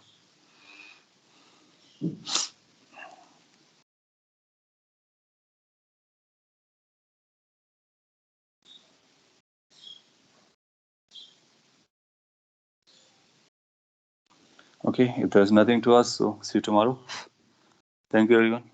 Okay, if there's nothing to ask, so see you tomorrow. Thank you everyone.